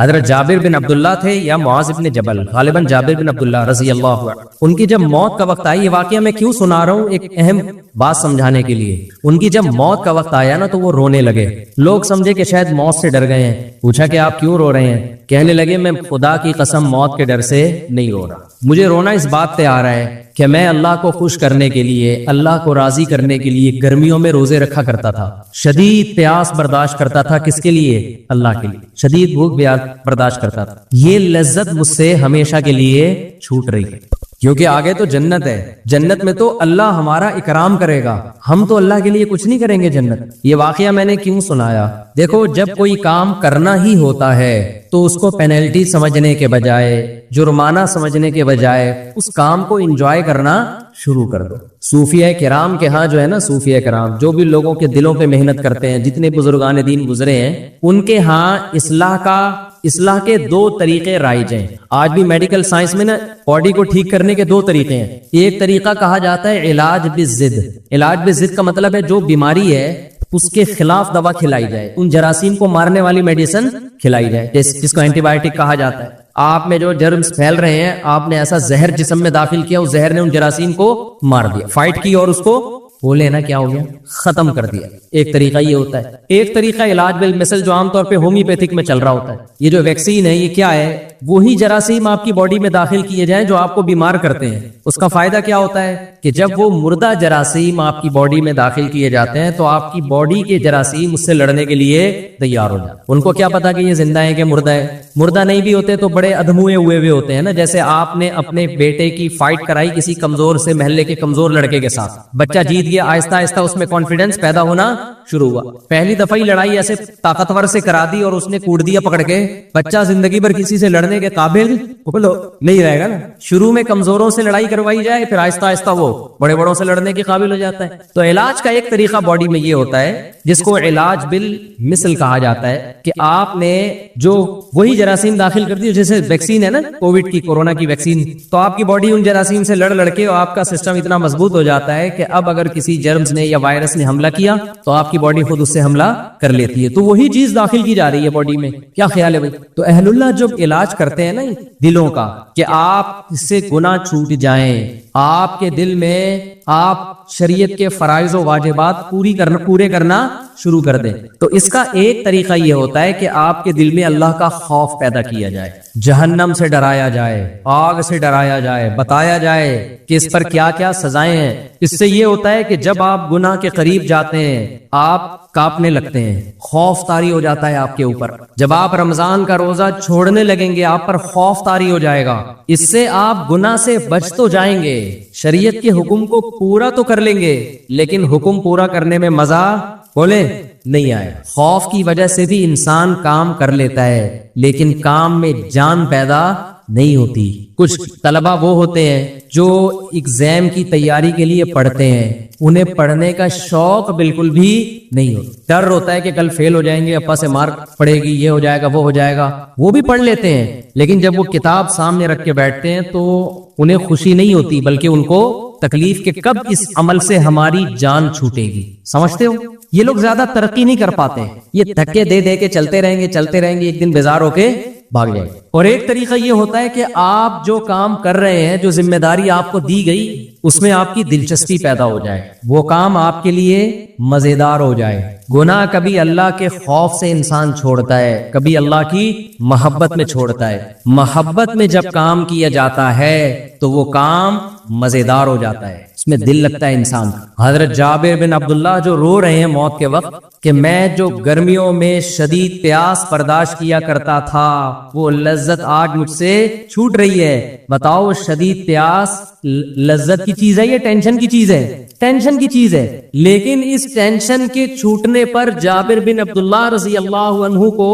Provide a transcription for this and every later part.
حضرت جابر بن عبداللہ تھے یا معاذ بن جبل، غالباً جابر بن عبداللہ رضی اللہ عنہ، ان کی جب موت کا وقت آئی، یہ واقعہ میں کیوں سنا رہا ہوں، ایک اہم بات سمجھانے کے لیے، ان کی جب موت کا وقت آیا نا تو وہ رونے لگے، لوگ سمجھے کہ شاید موت سے ڈر گئے ہیں، پوچھا کہ آپ کیوں رو رہے ہیں، کہنے لگے میں خدا کی قسم موت کے ڈر سے نہیں رو رہا، مجھے رونا اس بات پہ آ رہا ہے کہ میں اللہ کو خوش کرنے کے لیے، اللہ کو راضی کرنے کے لیے گرمیوں میں روزے رکھا کرتا تھا، شدید پیاس برداشت کرتا تھا، کس کے لیے؟ اللہ کے لیے، شدید بھوک برداشت کرتا تھا، یہ لذت مجھ سے ہمیشہ کے لیے چھوٹ رہی ہے، کیونکہ آگے تو جنت ہے، جنت میں تو اللہ ہمارا اکرام کرے گا، ہم تو اللہ کے لیے کچھ نہیں کریں گے جنت۔ یہ واقعہ میں نے کیوں سنایا؟ دیکھو جب کوئی کام کرنا ہی ہوتا ہے تو اس کو پینلٹی سمجھنے کے بجائے، جرمانہ سمجھنے کے بجائے اس کام کو انجوائے کرنا شروع کر دو۔ صوفیہ کرام کے ہاں جو ہے نا، صوفیہ کرام جو بھی لوگوں کے دلوں پہ محنت کرتے ہیں، جتنے بزرگان دین گزرے ہیں، ان کے ہاں اصلاح کے دو طریقے رائج ہیں۔ آج بھی میڈیکل سائنس میں نا باڈی کو ٹھیک کرنے کے دو طریقے ہیں، ایک طریقہ کہا جاتا ہے علاج بالضد۔ علاج بالضد کا مطلب ہے جو بیماری ہے اس کے خلاف دوا کھلائی جائے، ان جراثیم کو مارنے والی میڈیسن کھلائی جائے، جس کو اینٹی بائیوٹک کہا جاتا ہے۔ آپ میں جو جرمز پھیل رہے ہیں، آپ نے ایسا زہر جسم میں داخل کیا، اس زہر نے ان جراثیم کو مار دیا، فائٹ کی اور اس کو وہ لینا کیا ہو گیا، ختم کر دیا۔ ایک طریقہ یہ ہوتا ہے۔ ایک طریقہ علاج بالمثل جو عام طور پہ ہومیوپیتھک میں چل رہا ہوتا ہے، یہ جو ویکسین ہے یہ کیا ہے، وہی جراثیم آپ کی باڈی میں داخل کیے جائیں جو آپ کو بیمار کرتے ہیں۔ اس کا فائدہ کیا ہوتا ہے کہ جب وہ مردہ جراثیم آپ کی باڈی میں داخل کیے جاتے ہیں تو آپ کی باڈی کے جراثیم اس سے لڑنے کے لیے تیار ہو جاتے ہیں۔ ان کو کیا پتا کہ یہ زندہ ہے کہ مردہ ہے، مردہ نہیں بھی ہوتے تو بڑے ادھموئے ہوئے ہوتے ہیں نا، جیسے آپ نے اپنے بیٹے کی فائٹ کرائی کسی کمزور سے، محلے کے کمزور لڑکے کے ساتھ، بچہ جیت گیا، آہستہ آہستہ اس میں کانفیڈنس پیدا ہونا شروع ہوا، پہلی دفعہ ہی لڑائی ایسے طاقتور سے کرا دی اور اس نے کوڑ دیا پکڑ کے، بچہ زندگی بھر کسی سے لڑنے کے قابل نہیں رہے گا نا۔ شروع میں کمزوروں سے لڑائی کروائی جائے، پھر آہستہ آہستہ وہ بڑے بڑوں سے لڑنے کے قابل ہو جاتا ہے۔ تو علاج کا ایک طریقہ باڈی میں یہ ہوتا ہے جس کو علاج بالمثل کہا جاتا ہے کہ آپ نے جو وہی جراثیم داخل کر دی، جیسے ویکسین ہے نا کووڈ کی، کورونا کی ویکسین، تو آپ کی باڈی ان جراثیم سے لڑ کے اور آپ کا سسٹم اتنا مضبوط ہو جاتا ہے کہ اب اگر کسی جرمز نے یا وائرس نے حملہ کیا تو آپ کی باڈی خود اس سے حملہ کر لیتی ہے۔ تو وہی چیز داخل کی جا رہی ہے باڈی میں۔ کیا خیال ہے بھائی؟ تو اہل اللہ جب علاج کرتے ہیں نا دلوں کا کہ آپ اس سے گناہ چھوٹ جائیں، آپ کے دل میں آپ شریعت کے فرائض و واجبات پورے کرنا شروع کر دیں، تو اس کا ایک طریقہ یہ ہوتا ہے کہ آپ کے دل میں اللہ کا خوف پیدا کیا جائے، جہنم سے ڈرایا جائے، آگ سے ڈرایا جائے، بتایا جائے کہ اس پر کیا کیا سزائیں ہیں۔ اس سے یہ ہوتا ہے کہ جب آپ گناہ کے قریب جاتے ہیں آپ کانپنے لگتے ہیں، خوف طاری ہو جاتا ہے آپ کے اوپر۔ جب آپ رمضان کا روزہ چھوڑنے لگیں گے آپ پر خوف طاری ہو جائے گا، اس سے آپ گناہ سے بچ تو جائیں گے، شریعت کے حکم کو پورا تو کر لیں گے، لیکن حکم پورا کرنے میں مزہ بولے نہیں آئے۔ خوف کی وجہ سے بھی انسان کام کر لیتا ہے لیکن کام میں جان پیدا نہیں ہوتی۔ کچھ طلبہ وہ ہوتے ہیں جو ایگزام کی تیاری کے لیے پڑھتے ہیں، انہیں پڑھنے کا شوق بالکل بھی نہیں ہوتا، ڈر ہوتا ہے کہ کل فیل ہو جائیں گے، ابا سے مار پڑے گی، یہ ہو جائے گا وہ ہو جائے گا، وہ بھی پڑھ لیتے ہیں، لیکن جب وہ کتاب سامنے رکھ کے بیٹھتے ہیں تو انہیں خوشی نہیں ہوتی بلکہ ان کو تکلیف کہ کب اس عمل سے ہماری جان چھوٹے گی۔ سمجھتے ہو؟ یہ لوگ زیادہ ترقی نہیں کر پاتے، یہ دھکے دے کے چلتے رہیں گے، ایک دن بیزار ہو کے بھاگ جائیں گے۔ اور ایک طریقہ یہ ہوتا ہے کہ آپ جو کام کر رہے ہیں، جو ذمہ داری آپ کو دی گئی، اس میں آپ کی دلچسپی پیدا ہو جائے، وہ کام آپ کے لیے مزیدار ہو جائے۔ گناہ کبھی اللہ کے خوف سے انسان چھوڑتا ہے، کبھی اللہ کی محبت میں چھوڑتا ہے۔ محبت میں جب کام کیا جاتا ہے تو وہ کام مزیدار ہو جاتا ہے، اس میں دل لگتا ہے انسان۔ حضرت جابر بن عبداللہ جو رو رہے ہیں موت کے وقت کہ میں جو گرمیوں میں شدید پیاس برداشت کیا کرتا تھا وہ لذت آج مجھ سے چھوٹ رہی ہے۔ بتاؤ شدید پیاس لذت کی چیز ہے یا ٹینشن کی چیز ہے؟ ٹینشن کی چیز ہے، لیکن اس ٹینشن کے چھوٹنے پر جابر بن عبداللہ رضی اللہ عنہ کو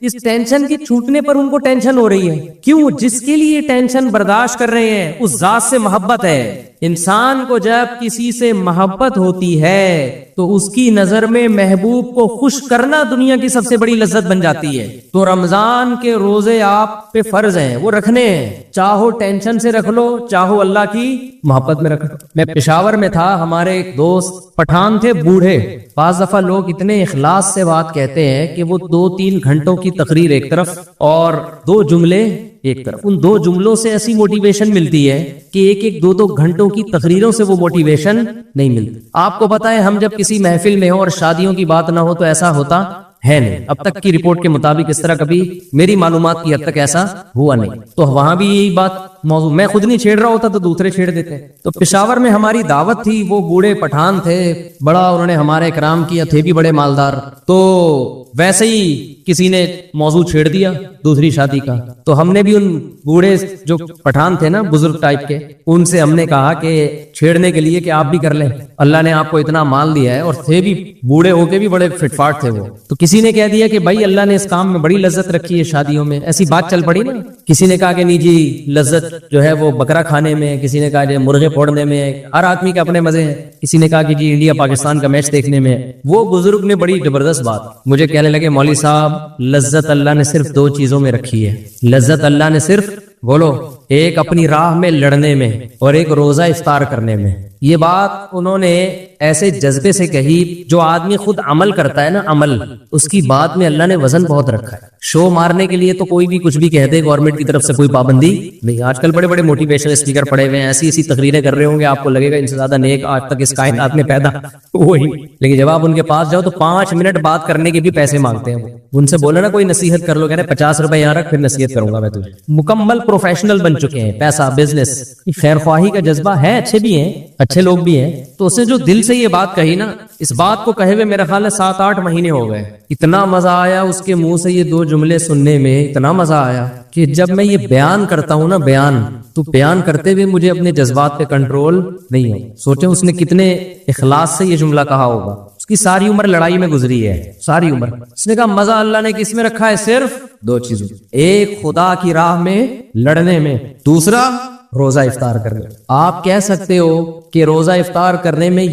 اس ٹینشن کے چھوٹنے پر ان کو ٹینشن ہو رہی ہے۔ کیوں؟ جس کے لیے ٹینشن برداشت کر رہے ہیں اس ذات سے محبت ہے، انسان کو جب کسی سے محبت ہوتی ہے تو اس کی نظر میں محبوب کو خوش کرنا دنیا کی سب سے بڑی لذت بن جاتی ہے. تو رمضان کے روزے آپ پہ فرض ہیں, وہ رکھنے ہیں, چاہو ٹینشن سے رکھ لو, چاہو اللہ کی محبت میں رکھ لو. میں پشاور میں تھا, ہمارے ایک دوست پٹھان تھے, بوڑھے. بعض دفعہ لوگ اتنے اخلاص سے بات کہتے ہیں کہ وہ 2-3 گھنٹوں کی تقریر ایک طرف اور 2 جملے ایک طرف, ان 2 جملوں سے ایسی موٹیویشن ملتی ہے کہ 1-2 گھنٹوں کی تقریروں سے وہ موٹیویشن نہیں ملتی. آپ کو پتا ہے, ہم جب کسی محفل میں ہو اور شادیوں کی بات نہ ہو تو ایسا ہوتا ہے نہیں. اب تک کی رپورٹ کے مطابق اس طرح کبھی میری معلومات کی حد تک ایسا ہوا نہیں. تو وہاں بھی یہی بات موضوع, میں خود نہیں چھیڑ رہا ہوتا تو دوسرے چھیڑ دیتے. تو پشاور میں ہماری دعوت تھی, وہ بوڑھے پٹھان تھے, بڑا انہوں نے ہمارے اکرام کیا, تھے بھی بڑے مالدار. تو ویسے ہی کسی نے موضوع چھیڑ دیا دوسری شادی کا. تو ہم نے بھی ان بوڑھے جو پٹھان تھے نا, بزرگ ٹائپ کے, ان سے ہم نے کہا کہ چھیڑنے کے لیے کہ آپ بھی کر لیں, اللہ نے آپ کو اتنا مال دیا ہے, اور تھے بھی بوڑھے ہو کے بھی بڑے فٹ فاٹ تھے وہ. تو کسی نے کہہ دیا کہ بھائی اللہ نے اس کام میں بڑی لذت رکھی ہے شادیوں میں. ایسی بات چل پڑی نا. کسی نے کہا کہ نہیں جی لذت جو ہے وہ بکرا کھانے میں, کسی نے کہا کہ مرغے پھوڑنے میں, ہر آدمی کے اپنے مزے ہیں. کسی نے کہا کہ جی انڈیا پاکستان کا میچ دیکھنے میں. وہ بزرگ نے بڑی زبردست بات مجھے کہنے لگے, مولوی صاحب لذت اللہ نے صرف 2 چیزوں میں رکھی ہے. لذت اللہ نے صرف, بولو, ایک اپنی راہ میں لڑنے میں اور ایک روزہ افطار کرنے میں. یہ بات انہوں نے ایسے جذبے سے کہی, جو آدمی خود عمل کرتا ہے نا, عمل, اس کی بات میں اللہ نے وزن بہت رکھا ہے. شو مارنے کے لیے تو کوئی بھی کچھ بھی کہہ دے, گورنمنٹ کی طرف سے کوئی پابندی نہیں. آج کل بڑے بڑے موٹیویشن اسپیکر پڑے ہوئے ہیں, ایسی تقریریں کر رہے ہوں گے, آپ کو لگے گا ان سے زیادہ نیک آج تک اس کائنات میں پیدا وہی. لیکن جب آپ ان کے پاس جاؤ تو 5 منٹ بات کرنے کے بھی پیسے مانگتے ہیں. ان سے بولے نا کوئی نصیحت کر لو, کہہ رہے 50 روپے یہاں رکھ, پھر نصیحت کروں گا میں تجھے. مکمل پروفیشنل بن چکے ہیں, پیسہ, بزنس, خیر خواہی کا جذبہ ہے, اچھے بھی ہیں, اچھے لوگ بھی ہیں. تو اس نے جو دل سے یہ بات کہی نا, اس بات کو کہے ہوئے میرا خیال ہے 7-8 مہینے ہو گئے. اتنا مزہ آیا اس کے منہ سے یہ 2 جملے سننے میں, اتنا مزہ آیا کہ جب میں یہ بیان کرتا ہوں نا, بیان کرتے ہوئے مجھے اپنے جذبات پہ کنٹرول نہیں ہے. سوچیں اس نے کتنے اخلاص سے یہ جملہ کہا ہوگا. اس کی ساری عمر لڑائی میں گزری ہے, ساری عمر. اس نے کہا مزہ اللہ نے کس میں رکھا ہے, صرف 2 چیزوں, ایک خدا کی راہ میں لڑنے میں, دوسرا روزہ افطار کرنے. آپ کہہ سکتے ہو کہ روزہ افطار کرنے میں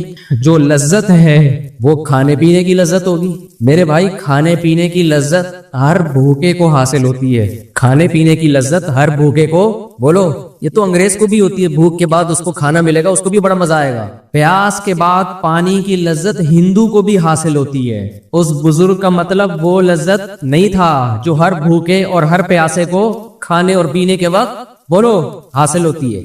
جو لذت ہے وہ کھانے پینے کی لذت ہوگی. میرے بھائی, کھانے پینے کی لذت ہر بھوکے کو حاصل ہوتی ہے. کھانے پینے کی لذت ہر بھوکے کو, بولو, یہ تو انگریز کو بھی ہوتی ہے. بھوک کے بعد اس کو کھانا ملے گا, اس کو بھی بڑا مزہ آئے گا. پیاس کے بعد پانی کی لذت ہندو کو بھی حاصل ہوتی ہے. اس بزرگ کا مطلب وہ لذت نہیں تھا جو ہر بھوکے اور ہر پیاسے کو کھانے اور پینے کے وقت, بولو, حاصل ہوتی ہے.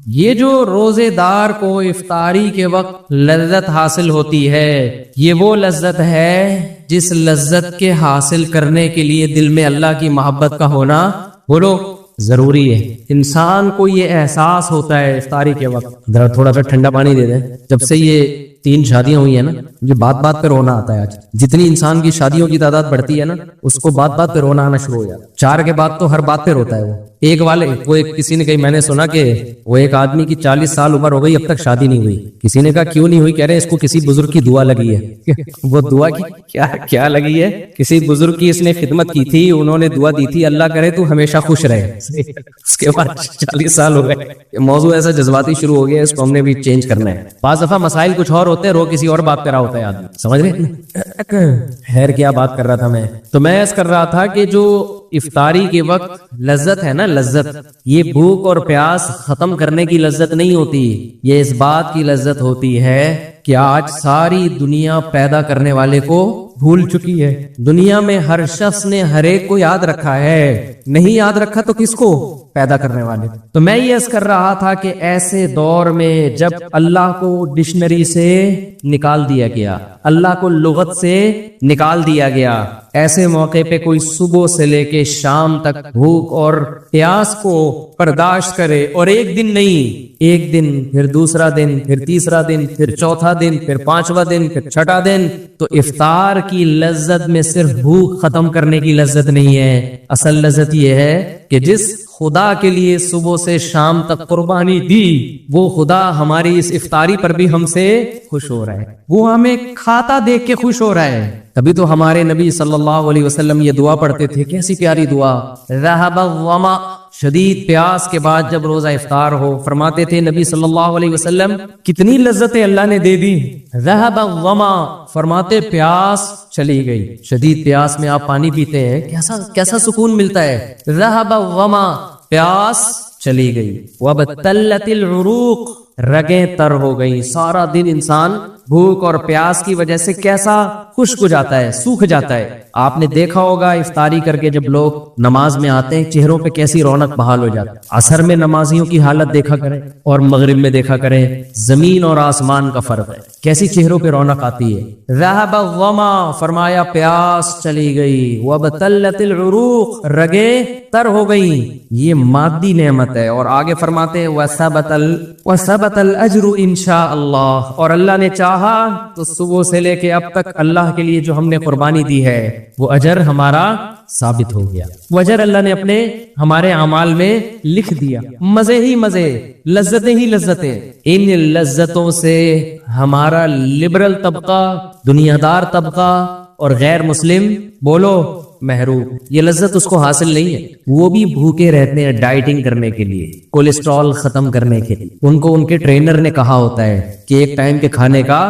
یہ جو روزے دار کو افطاری کے وقت لذت حاصل ہوتی ہے, یہ وہ لذت ہے جس لذت کے حاصل کرنے کے لیے دل میں اللہ کی محبت کا ہونا, بولو, ضروری ہے. انسان کو یہ احساس ہوتا ہے افطاری کے وقت, ذرا تھوڑا سا ٹھنڈا پانی دے دیں. جب سے یہ 3 شادیاں ہوئی ہیں نا, مجھے بات پہ رونا آتا ہے. آج جتنی انسان کی شادیوں کی تعداد بڑھتی ہے نا, اس کو بات پہ رونا آنا شروع ہو جاتا ہے. 4 کے بعد تو ہر بات پہ روتا ہے وہ. ایک والے, وہ ایک کسی نے کہی, میں نے سنا کہ وہ ایک آدمی کی 40 سال عمر ہو گئی, اب تک شادی نہیں ہوئی. کسی نے کہا کیوں نہیں ہوئی, کہہ رہے اس کو کسی بزرگ کی دعا لگی ہے. وہ دعا کی کیا لگی ہے, کسی بزرگ کی اس نے خدمت کی تھی, انہوں نے دعا دی تھی اللہ کرے تو ہمیشہ خوش رہے. اس کے بعد 40 سال ہو گئے. موضوع ایسا جذباتی شروع ہو گیا, اس کو ہم نے بھی چینج کرنا ہے. بعض دفعہ مسائل کچھ اور ہوتے ہیں, رو کسی اور بات کر رہا ہوتا ہے آدمی, سمجھ رہے. خیر کیا بات کر رہا تھا میں, تو میں ایسا کر رہا تھا کہ جو افطاری کے وقت لذت ہے نا, لذت, یہ بھوک اور پیاس ختم کرنے کی لذت نہیں ہوتی. یہ اس بات کی لذت ہوتی ہے کہ آج ساری دنیا پیدا کرنے والے کو بھول چکی ہے. دنیا میں ہر شخص نے ہر ایک کو یاد رکھا ہے, نہیں یاد رکھا تو کس کو, پیدا کرنے والے. تو میں یہ عرض کر رہا تھا کہ ایسے دور میں جب اللہ کو ڈکشنری سے نکال دیا گیا, اللہ کو لغت سے نکال دیا گیا, ایسے موقع پہ کوئی صبح سے لے کے شام تک بھوک اور پیاس کو برداشت کرے, اور ایک دن نہیں, ایک دن, پھر دوسرا دن, پھر تیسرا دن, پھر چوتھا دن, پھر 5واں دن, پھر 6واں دن. تو افطار کی لذت میں صرف بھوک ختم کرنے کی لذت نہیں ہے, اصل لذت یہ ہے کہ جس خدا کے لیے صبح سے شام تک قربانی دی, وہ خدا ہماری اس افطاری پر بھی ہم سے خوش ہو رہا ہے, وہ ہمیں کھاتا دیکھ کے خوش ہو رہا ہے. تبھی تو ہمارے نبی صلی اللہ علیہ وسلم یہ دعا پڑھتے تھے, کیسی پیاری دعا, ذهب الظمأ شدید پیاس کے بعد جب روزہ افطار ہو، فرماتے تھے نبی صلی اللہ علیہ وسلم کتنی لذتیں اللہ نے دے دی، ذهب الظما، فرماتے پیاس چلی گئی۔ شدید پیاس میں آپ پانی پیتے ہیں، کیسا سکون ملتا ہے، ذهب الظما، پیاس چلی گئی۔ وابتلت العروق، رگیں تر ہو گئی۔ سارا دن انسان بھوک اور پیاس کی وجہ سے کیسا خشک ہو جاتا ہے، سوکھ جاتا ہے۔ آپ نے دیکھا ہوگا افطاری کر کے جب لوگ نماز میں آتے ہیں چہروں پہ کیسی رونق بحال ہو جاتی ہے۔ عصر میں نمازیوں کی حالت دیکھا کریں اور مغرب میں دیکھا کریں، زمین اور آسمان کا فرق ہے، کیسی چہروں پہ رونق آتی ہے۔ ذهب الظما، فرمایا پیاس چلی گئی۔ وابتلت العروق، رگیں تر ہو گئی۔ یہ مادی نعمت ہے۔ اور آگے فرماتے ہیں وثبت الاجر انشاء اللہ، اور اللہ نے چاہا تو صبح سے لے کے اب تک اللہ کے لیے جو ہم نے قربانی دی ہے وہ اجر ہمارا ثابت ہو گیا، وہ اجر اللہ نے اپنے ہمارے اعمال میں لکھ دیا۔ مزے ہی مزے، لذتیں ہی لذتیں، ان لذتوں سے ہمارا لبرل طبقہ، دنیا دار طبقہ اور غیر مسلم بولو محروم، یہ لذت اس کو حاصل نہیں ہے۔ وہ بھی بھوکے رہتے ہیں ڈائٹنگ کرنے کے لیے، کولیسٹرول ختم کرنے کے لیے۔ ان کو ان کے ٹرینر نے کہا ہوتا ہے کہ ایک ٹائم کے کھانے کا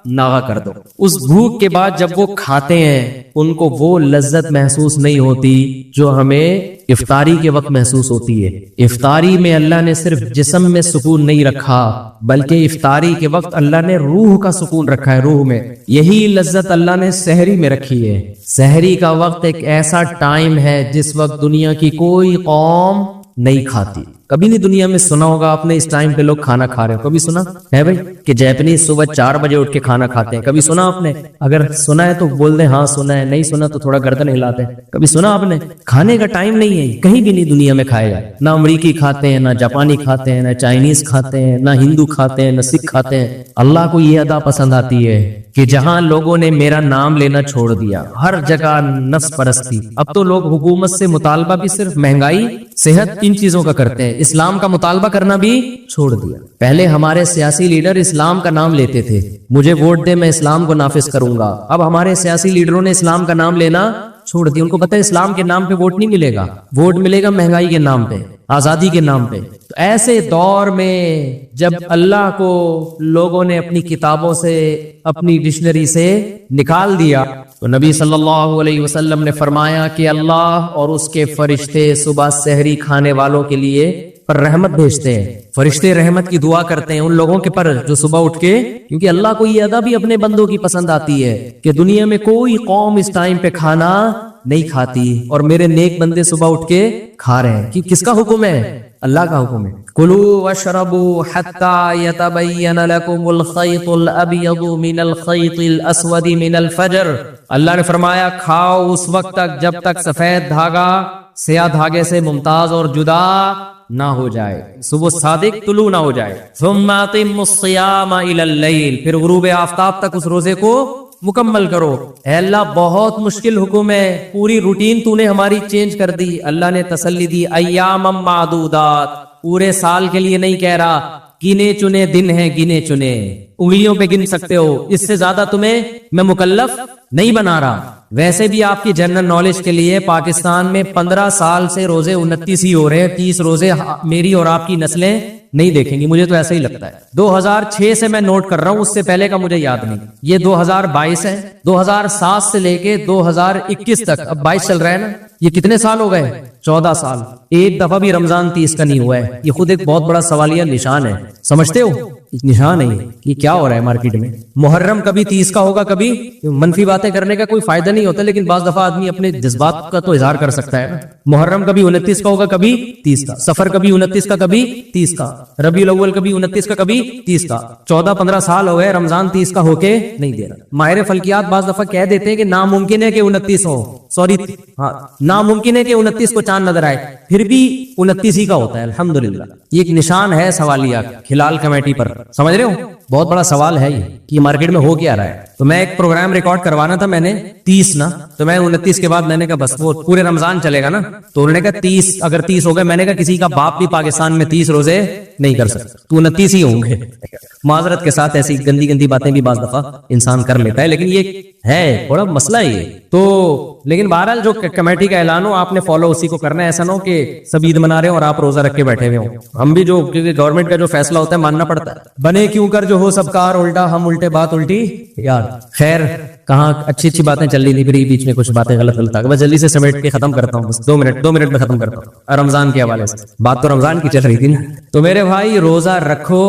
ناغہ کر دو۔ اس بھوک کے بعد جب وہ کھاتے ہیں ان کو وہ لذت محسوس نہیں ہوتی جو ہمیں افطاری کے وقت محسوس ہوتی ہے۔ افطاری میں اللہ نے صرف جسم میں سکون نہیں رکھا بلکہ افطاری کے وقت اللہ نے روح کا سکون رکھا ہے، روح میں۔ یہی لذت اللہ نے سحری میں رکھی ہے۔ سحری کا وقت ایک ایسا ٹائم ہے جس وقت دنیا کی کوئی قوم نہیں کھاتی۔ کبھی نہیں دنیا میں سنا ہوگا آپ نے اس ٹائم پہ لوگ کھانا کھا رہے ہو، کبھی سنا ہے بھائی کہ جیپنیز صبح 4 بجے اٹھ کے کھانا کھاتے ہیں؟ کبھی سنا آپ نے؟ اگر سنا ہے تو بول دیں ہاں سنا ہے، نہیں سنا تو تھوڑا گردن ہلاتے ہیں۔ کبھی سنا آپ نے؟ کھانے کا ٹائم نہیں ہے، کہیں بھی نہیں دنیا میں کھائے گا۔ نہ امریکی کھاتے ہیں، نہ جاپانی کھاتے ہیں، نہ چائنیز کھاتے ہیں، نہ ہندو کھاتے ہیں، نہ سکھ کھاتے ہیں۔ اللہ کو یہ ادا پسند آتی ہے کہ جہاں لوگوں نے میرا نام لینا چھوڑ دیا، ہر جگہ نفس پرستی۔ اب تو لوگ حکومت سے مطالبہ بھی صرف مہنگائی، صحت، ان چیزوں کا کرتے ہیں، اسلام کا مطالبہ کرنا بھی چھوڑ دیا۔ پہلے ہمارے سیاسی لیڈر اسلام کا نام لیتے تھے، مجھے ووٹ دے میں اسلام کو نافذ کروں گا۔ اب ہمارے سیاسی لیڈروں نے اسلام کا نام لینا چھوڑ دیا۔ ان کو پتہ ہے اسلام کے نام پہ ووٹ نہیں ملے گا، ووٹ ملے گا مہنگائی کے نام پہ، آزادی کے نام پہ۔ تو ایسے دور میں جب اللہ کو لوگوں نے اپنی کتابوں سے، اپنی ڈکشنری سے نکال دیا تو نبی صلی اللہ علیہ وسلم نے فرمایا کہ اللہ اور اس کے فرشتے صبح سحری کھانے والوں کے لیے پر رحمت بھیجتے ہیں۔ فرشتے رحمت کی دعا کرتے ہیں ان لوگوں کے پر جو صبح اٹھ کے، کیونکہ اللہ کو یہ ادا بھی اپنے بندوں کی پسند آتی ہے کہ دنیا میں کوئی قوم اس ٹائم پہ کھانا نہیں کھاتی اور میرے نیک بندے صبح اٹھ کے کھا رہے ہیں۔ کہ کس کا حکم ہے؟ اللہ کا حکم ہے۔ کلوا واشربوا حتى يتبين لكم الخيط الابيض من الخيط الاسود من الفجر۔ اللہ نے فرمایا کھاؤ اس وقت تک جب تک سفید دھاگا سیاہ دھاگے سے ممتاز اور جدا نہ ہو جائے، صبح صادق طلوع نہ ہو جائے۔ ثم اتموا الصيام الى الليل، پھر غروب آفتاب تک اس روزے کو مکمل کرو۔ اے اللہ بہت مشکل حکم ہے، پوری روٹین تو نے ہماری چینج کر دی۔ اللہ نے تسلی دی ایام معدودات، پورے سال کے لیے نہیں کہہ رہا، گنے چنے دن ہیں، گنے چنے انگلیوں پہ گن سکتے ہو، اس سے زیادہ تمہیں میں مکلف نہیں بنا رہا۔ ویسے بھی آپ کی جنرل نالج کے لیے پاکستان میں 15 سال سے روزے 29 ہی ہو رہے ہیں، 30 روزے میری اور آپ کی نسلیں نہیں دیکھیں گی، مجھے تو ایسا ہی لگتا ہے۔ 2006 سے میں نوٹ کر رہا ہوں، اس سے پہلے کا مجھے یاد نہیں۔ یہ 2022 ہے، 2007 سے لے کے 2021 تک، اب 22 چل رہا ہے نا، یہ کتنے سال ہو گئے؟ 14 سال۔ ایک دفعہ بھی رمضان 30 کا نہیں ہوا ہے۔ یہ خود ایک بہت بڑا سوالیہ نشان ہے، سمجھتے ہو؟ نشان ہے کہ کیا ہو رہا ہے مارکیٹ میں۔ محرم کبھی 30 کا ہوگا، کبھی منفی باتیں کرنے کا کوئی فائدہ نہیں ہوتا، لیکن بعض دفعہ آدمی اپنے جذبات کا تو اظہار کر سکتا ہے نا۔ محرم کبھی 29 کا ہوگا، کبھی 30 کا، سفر کبھی 29 کا، کبھی 30 کا، ربیع الاول کبھی 29 کا، کبھی 30 کا۔ 14-15 سال ہو گئے رمضان 30 کا ہو کے نہیں دے رہا۔ ماہر فلکیات بعض دفعہ کہہ دیتے ہیں کہ ناممکن ہے کہ 29 ہو، سوری ہاں ناممکن ہے کہ 29 کو چاند نظر آئے، پھر بھی 29 ہی کا ہوتا ہے الحمدللہ۔ یہ ایک نشان ہے سوالیہ ہلال کمیٹی پر، سمجھ رہے ہو؟ بہت بڑا سوال ہے یہ کہ مارکیٹ میں ہو کیا رہا ہے۔ تو میں ایک پروگرام ریکارڈ کروانا تھا میں نے 30 نا، تو میں 29 کے بعد میں نے کہا بس وہ پورے رمضان چلے گا نا، تو انہوں نے کہا 30 اگر 30 ہو گئے، میں نے کہا کسی کا باپ بھی پاکستان میں 30 روزے نہیں کر سکتا، تو 29 ہی ہوں گے۔ معذرت کے ساتھ ایسی گندی گندی باتیں بھی بعض دفعہ انسان کر لیتا ہے، لیکن یہ ہے بڑا مسئلہ یہ۔ تو لیکن بہرحال جو کمیٹی کا اعلان ہو آپ نے فالو اسی کو کرنا ہے. ایسا نہ ہو کہ سب عید منا رہے ہیں اور آپ روزہ رکھ کے بیٹھے ہوئے ہوں. ہم بھی جو کیونکہ گورنمنٹ کا جو فیصلہ ہوتا ہے ماننا پڑتا ہے. بنے کیوں کر جو ہو سب کار الٹا ہم الٹے بات الٹی یار. خیر کہاں اچھی اچھی باتیں چل رہی تھی پھر بیچ میں کچھ باتیں غلط آ گئی. بس جلدی سے سمیٹ کے ختم کرتا ہوں. بس 2 منٹ میں ختم کرتا ہوں. رمضان کے حوالے سے بات تو رمضان کی چل رہی تھی نا. تو میرے بھائی روزہ رکھو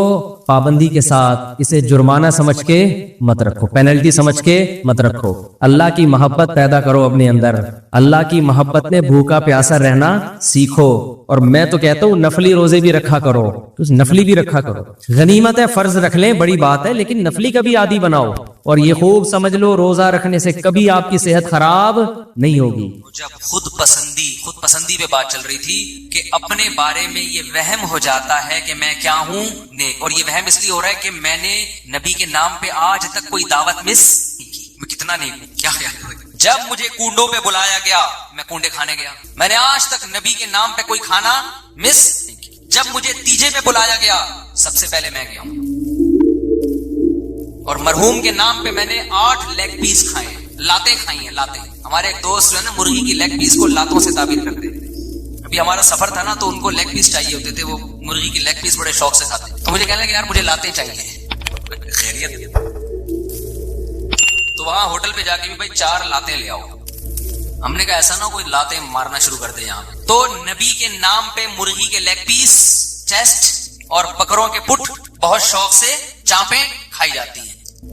پابندی کے ساتھ. اسے جرمانہ سمجھ کے مت رکھو, پینلٹی سمجھ کے مت رکھو. اللہ کی محبت پیدا کرو اپنے اندر. اللہ کی محبت میں بھوکا پیاسا رہنا سیکھو. اور میں تو کہتا ہوں نفلی روزے بھی رکھا کرو, نفلی بھی رکھا کرو. غنیمت ہے فرض رکھ لیں بڑی بات ہے, لیکن نفلی کا بھی عادی بناؤ. اور یہ خوب سمجھ لو روزہ رکھنے سے کبھی آپ کی صحت خراب نہیں ہوگی. جب خود پسندی پہ بات چل رہی تھی کہ اپنے بارے میں یہ وہم ہو جاتا ہے کہ میں کیا ہوں نیک, اور یہ وہم اس لیے ہو رہا ہے کہ میں نے نبی کے نام پہ آج تک کوئی دعوت مس نہیں کی, میں کتنا نیک ہوں. کیا خیال ہے جب مجھے کنڈوں پہ بلایا گیا میں کنڈے کھانے گیا, میں نے آج تک نبی کے نام پہ کوئی کھانا مس نہیں کی. جب مجھے تیجے پہ بلایا گیا سب سے پہلے میں گیا ہوں, اور مرحوم کے نام پہ میں نے 8 لیگ پیس کھائے ہیں, لاتیں کھائی ہیں لاتیں. ہمارے ایک دوست جو ہے نا مرغی کی لیگ پیس کو لاتوں سے تعبیر کرتے تھے. ابھی ہمارا سفر تھا نا تو ان کو لیگ پیس چاہیے ہوتے تھے, وہ مرغی کی لیگ پیس بڑے شوق سے کھاتے. تو مجھے کہنے لگے یار مجھے لاتیں چاہیے. خیریت. تو وہاں ہوٹل پہ جا کے بھی بھائی 4 لاتیں لے آؤ. ہم نے کہا ایسا نہ کوئی لاتیں مارنا شروع کر دے یہاں. تو نبی کے نام پہ مرغی کے لیگ پیس, چیسٹ اور بکروں کے پٹ بہت شوق سے چانپیں کھائی جاتی ہیں.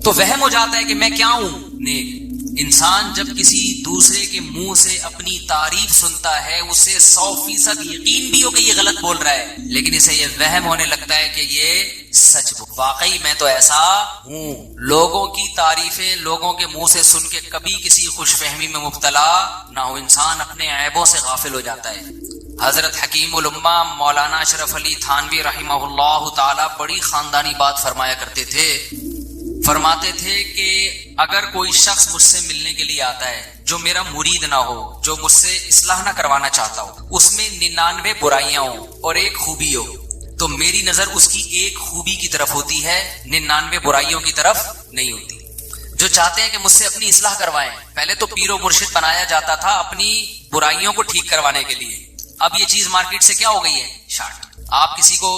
تو وہم ہو جاتا ہے کہ میں کیا ہوں نیک. انسان جب کسی دوسرے کے منہ سے اپنی تعریف سنتا ہے اسے 100% یقین بھی ہو کہ یہ غلط بول رہا ہے, لیکن اسے یہ وہم ہونے لگتا ہے کہ یہ سچ واقعی میں تو ایسا ہوں. لوگوں کی تعریفیں لوگوں کے منہ سے سن کے کبھی کسی خوش فہمی میں مبتلا نہ ہو. انسان اپنے عیبوں سے غافل ہو جاتا ہے. حضرت حکیم الامہ مولانا اشرف علی تھانوی رحمہ اللہ تعالی بڑی خاندانی بات فرمایا کرتے تھے. فرماتے تھے کہ اگر کوئی شخص مجھ سے ملنے کے لیے آتا ہے جو میرا مرید نہ ہو, جو مجھ سے اصلاح نہ کروانا چاہتا ہو, اس میں 99 برائیاں ہوں اور ایک خوبی ہو, تو میری نظر اس کی ایک خوبی کی طرف ہوتی ہے, 99 برائیوں کی طرف نہیں ہوتی. جو چاہتے ہیں کہ مجھ سے اپنی اصلاح کروائیں, پہلے تو پیر و مرشد بنایا جاتا تھا اپنی برائیوں کو ٹھیک کروانے کے لیے. اب یہ چیز مارکیٹ سے کیا ہو گئی ہے, شارٹ. آپ کسی کو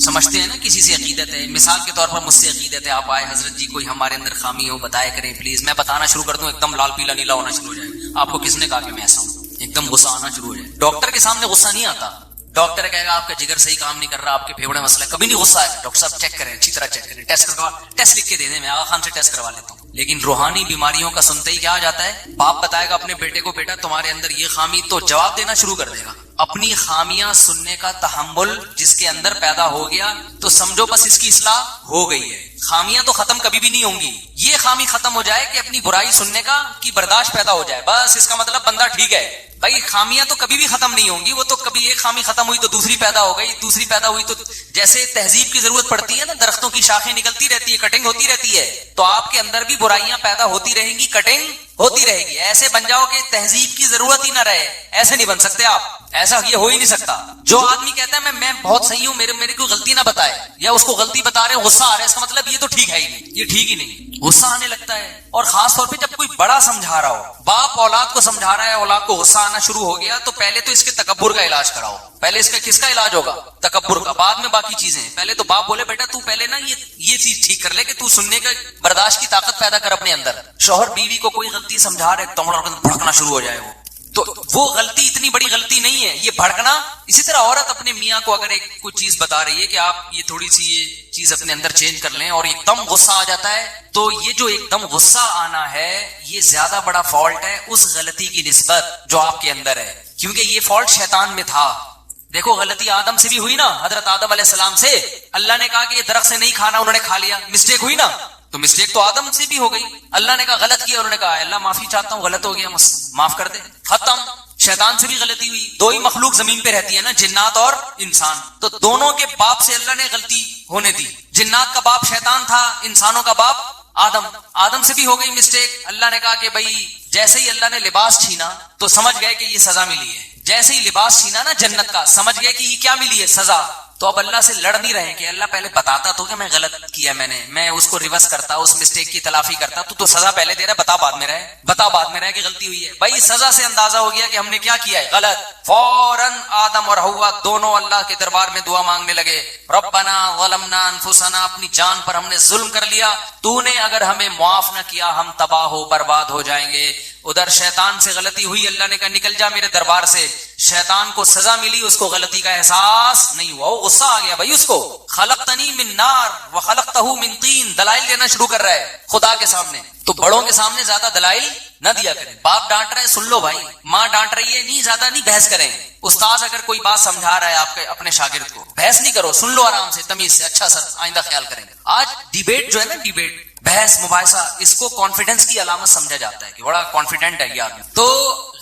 سمجھتے ہیں نا, کسی سے عقیدت ہے, مثال کے طور پر مجھ سے عقیدت ہے, آپ آئے حضرت جی کوئی ہمارے اندر خامی ہو بتایا کریں پلیز. میں بتانا شروع کر دوں ایک دم لال پیلا نیلا ہونا شروع ہو جائے. آپ کو کس نے کہا کہ میں ایسا ہوں؟ ایک دم غصہ آنا شروع ہو جائے. ڈاکٹر کے سامنے غصہ نہیں آتا. ڈاکٹر کہے گا آپ کا جگر صحیح کام نہیں کر رہا, آپ کے پھیپھڑے مسئلہ, کبھی نہیں غصہ ہے. ڈاکٹر صاحب چیک کریں, اچھی طرح چیک کریں, ٹیسٹ لکھ کے دے دیں, میں آغا خان سے ٹیسٹ کروا لیتا ہوں. لیکن روحانی بیماریوں کا سنتے ہی کیا آ جاتا ہے, باپ بتائے گا اپنے بیٹے کو بیٹا تمہارے اندر یہ خامی, تو جواب دینا شروع کر دے گا. اپنی خامیاں سننے کا تحمل جس کے اندر پیدا ہو گیا تو سمجھو بس اس کی اصلاح ہو گئی ہے. خامیاں تو ختم کبھی بھی نہیں ہوں گی. یہ خامی ختم ہو جائے کہ اپنی برائی سننے کا کی برداشت پیدا ہو جائے, بس اس کا مطلب بندہ ٹھیک ہے. بھائی خامیاں تو کبھی بھی ختم نہیں ہوں گی, وہ تو کبھی ایک خامی ختم ہوئی تو دوسری پیدا ہو گئی, دوسری پیدا ہوئی تو جیسے تہذیب کی ضرورت پڑتی ہے نا, درختوں کی شاخیں نکلتی رہتی ہے, کٹنگ ہوتی رہتی ہے, تو آپ کے اندر بھی برائیاں پیدا ہوتی رہیں گی, کٹنگ ہوتی رہے گی. ایسے بن جاؤ کہ تہذیب کی ضرورت ہی نہ رہے, ایسے نہیں بن سکتے آپ. ایسا یہ ہو ہی نہیں سکتا. جو آدمی کہتا ہے میں بہت صحیح ہوں, میرے کو غلطی نہ بتائے, یا اس کو غلطی بتا رہے غصہ آ رہا ہے, اس کا مطلب یہ تو ٹھیک ہے ہی نہیں, یہ ٹھیک ہی نہیں. غصہ آنے لگتا ہے, اور خاص طور پہ جب کوئی بڑا سمجھا رہا ہو, باپ اولاد کو سمجھا رہا ہے, اولاد کو غصہ آنا شروع ہو گیا, تو پہلے تو اس کے تکبر کا علاج کراؤ. پہلے اس کا کس کا علاج ہوگا؟ تکبر کا. بعد میں باقی چیزیں. پہلے تو باپ بولے بیٹا تو پہلے نا یہ چیز ٹھیک کر لے کہ تو سننے کا برداشت کی طاقت پیدا کر اپنے اندر. شوہر بیوی کو کوئی غلطی سمجھا رہے تو بھڑکنا شروع ہو جائے, تو وہ غلطی اتنی بڑی غلطی نہیں ہے یہ بھڑکنا. اسی طرح عورت اپنے میاں کو اگر ایک کوئی چیز بتا رہی ہے کہ آپ یہ تھوڑی سی یہ چیز اپنے اندر چینج کر لیں, اور ایک دم غصہ آ جاتا ہے, تو یہ جو ایک دم غصہ آنا ہے یہ زیادہ بڑا فالٹ ہے اس غلطی کی نسبت جو آپ کے اندر ہے, کیونکہ یہ فالٹ شیطان میں تھا. دیکھو غلطی آدم سے بھی ہوئی نا, حضرت آدم علیہ السلام سے اللہ نے کہا کہ یہ درخت سے نہیں کھانا, انہوں نے کھا لیا, مسٹیک ہوئی نا, تو مسٹیک تو آدم سے بھی ہو گئی. اللہ نے کہا غلط کیا, انہوں نے کہا اللہ معافی چاہتا ہوں, غلط ہو گیا, معاف کر دے, ختم. شیطان سے بھی غلطی ہوئی. دو ہی مخلوق زمین پہ رہتی ہے نا, جنات اور انسان, تو دونوں کے باپ سے اللہ نے غلطی ہونے دی. جنات کا باپ شیطان تھا, انسانوں کا باپ آدم. آدم سے بھی ہو گئی مسٹیک. اللہ نے کہا کہ بھائی جیسے ہی اللہ نے لباس چھینا تو سمجھ گئے کہ یہ سزا ملی ہے. جیسے ہی لباس چھینا نا جنت کا, سمجھ گئے کہ یہ کیا ملی ہے, سزا. تو اب اللہ سے لڑ نہیں رہے کہ اللہ پہلے بتاتا تو کہ میں غلط کیا میں اس کو ریورس کرتا, اس مسٹیک کی تلافی کرتا, تو سزا پہلے دے رہا ہے, بتا بعد میں رہے کہ غلطی ہوئی ہے. بھائی سزا سے اندازہ ہو گیا کہ ہم نے کیا کیا ہے, غلط. فوراً آدم اور حوا دونوں اللہ کے دربار میں دعا مانگنے لگے, ربنا ظلمنا انفسنا, اپنی جان پر ہم نے ظلم کر لیا, تو نے اگر ہمیں معاف نہ کیا ہم تباہ ہو برباد ہو جائیں گے. ادھر شیطان سے غلطی ہوئی, اللہ نے کہا نکل جا میرے دربار سے. شیطان کو سزا ملی, اس کو غلطی کا احساس نہیں ہوا, وہ غصہ آ گیا بھائی اس کو. خلقتنی من نار وخلقتہ من طین, دلائل دینا شروع کر رہا ہے خدا کے سامنے. تو بڑوں کے سامنے زیادہ دلائل نہ دیا کریں. باپ ڈانٹ رہے ہیں سن لو بھائی, ماں ڈانٹ رہی ہے نہیں, زیادہ نہیں بحث کریں. استاد اگر کوئی بات سمجھا رہا ہے آپ کے اپنے شاگرد کو, بحث نہیں کرو, سن لو آرام سے تمیز سے. اچھا سر آئندہ خیال کریں گے. آج ڈیبیٹ جو ہے نا, ڈیبیٹ بحث مباحثہ, اس کو کانفیڈنس کی علامت سمجھا جاتا ہے کہ بڑا کانفیڈنٹ ہے یہ آدمی. تو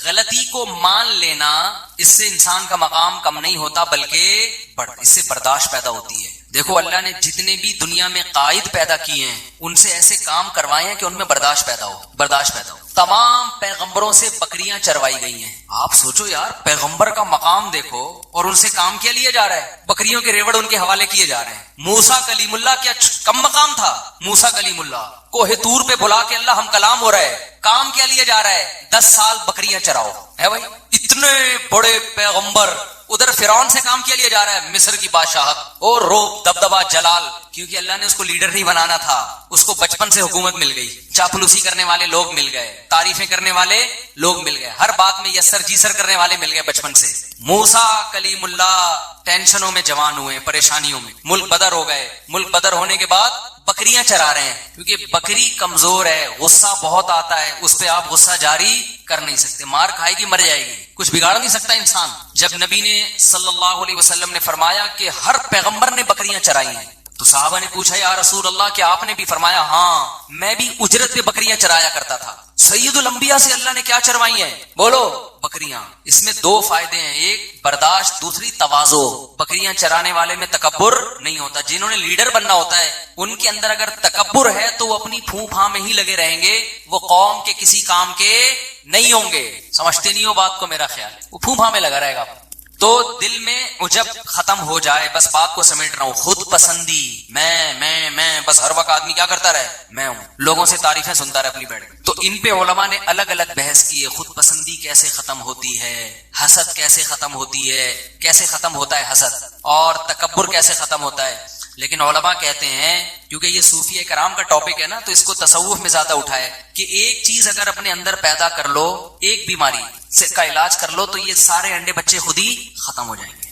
غلطی کو مان لینا, اس سے انسان کا مقام کم نہیں ہوتا بلکہ اس سے برداشت پیدا ہوتی ہے. دیکھو اللہ نے جتنے بھی دنیا میں قائد پیدا کیے ہیں ان سے ایسے کام کروائے ہیں کہ ان میں برداشت پیدا ہو. تمام پیغمبروں سے بکریاں چروائی گئی ہیں. آپ سوچو یار, پیغمبر کا مقام دیکھو اور ان سے کام کیا لیا جا رہا ہے, بکریوں کے ریوڑ ان کے حوالے کیے جا رہے ہیں. موسیٰ کلیم اللہ کیا کم مقام تھا, موسیٰ کلیم اللہ کوہ طور پہ بلا کے اللہ ہم کلام ہو رہا ہے, کام کیا لیا جا رہا ہے, 10 سال بکریاں چراؤ ہے بھائی. اتنے بڑے پیغمبر, ادھر فرعون سے کام کیا لیا جا رہا ہے, مصر کی بادشاہت اور روب دبدبا جلال, کیونکہ اللہ نے اس کو لیڈر نہیں بنانا تھا, اس کو بچپن سے حکومت مل گئی. چاپلوسی کرنے والے لوگ مل گئے, تعریفیں کرنے والے لوگ مل گئے, ہر بات میں یسر جیسر کرنے والے مل گئے بچپن سے. موسیٰ کلیم اللہ ٹینشنوں میں جوان ہوئے, پریشانیوں میں, ملک بدر ہو گئے. ملک بدر ہونے کے بعد بکریاں چرا رہے ہیں, کیونکہ بکری کمزور ہے, غصہ بہت آتا ہے, اس پہ آپ غصہ جاری کر نہیں سکتے, مار کھائے گی مر جائے گی, کچھ بگاڑ نہیں سکتا انسان. جب نبی نے صلی اللہ علیہ وسلم نے فرمایا کہ ہر پیغمبر نے بکریاں چرائی ہیں, تو صحابہ نے پوچھا یا رسول اللہ کیا آپ نے بھی؟ فرمایا ہاں میں بھی اجرت پہ بکریاں چرایا کرتا تھا. سید الانبیاء سے اللہ نے کیا چروائی ہیں؟ بولو بکریاں. اس میں 2 فائدے ہیں, ایک برداشت, دوسری تواضع. بکریاں چرانے والے میں تکبر نہیں ہوتا. جنہوں نے لیڈر بننا ہوتا ہے ان کے اندر اگر تکبر ہے تو وہ اپنی پھوں پھاں میں ہی لگے رہیں گے, وہ قوم کے کسی کام کے نہیں ہوں گے. سمجھتے نہیں ہو بات کو, میرا خیال ہے وہ پھوں پھاں میں لگا رہے گا. تو دل میں عجب ختم ہو جائے, بس بات کو سمیٹ رہا ہوں, خود پسندی, میں بس ہر وقت آدمی کیا کرتا رہے, میں ہوں, لوگوں سے تعریفیں سنتا رہے اپنی بیٹھ. تو ان پہ علماء نے الگ الگ بحث کی ہے. خود پسندی کیسے ختم ہوتی ہے, حسد کیسے ختم ہوتی ہے, کیسے ختم ہوتا ہے حسد, اور تکبر کیسے ختم ہوتا ہے. لیکن علماء کہتے ہیں کیونکہ یہ صوفیہ کرام کا ٹاپک ہے نا, تو اس کو تصوف میں زیادہ اٹھائے کہ ایک چیز اگر اپنے اندر پیدا کر لو, ایک بیماری سے کا علاج کر لو, تو یہ سارے انڈے بچے خود ہی ختم ہو جائیں گے.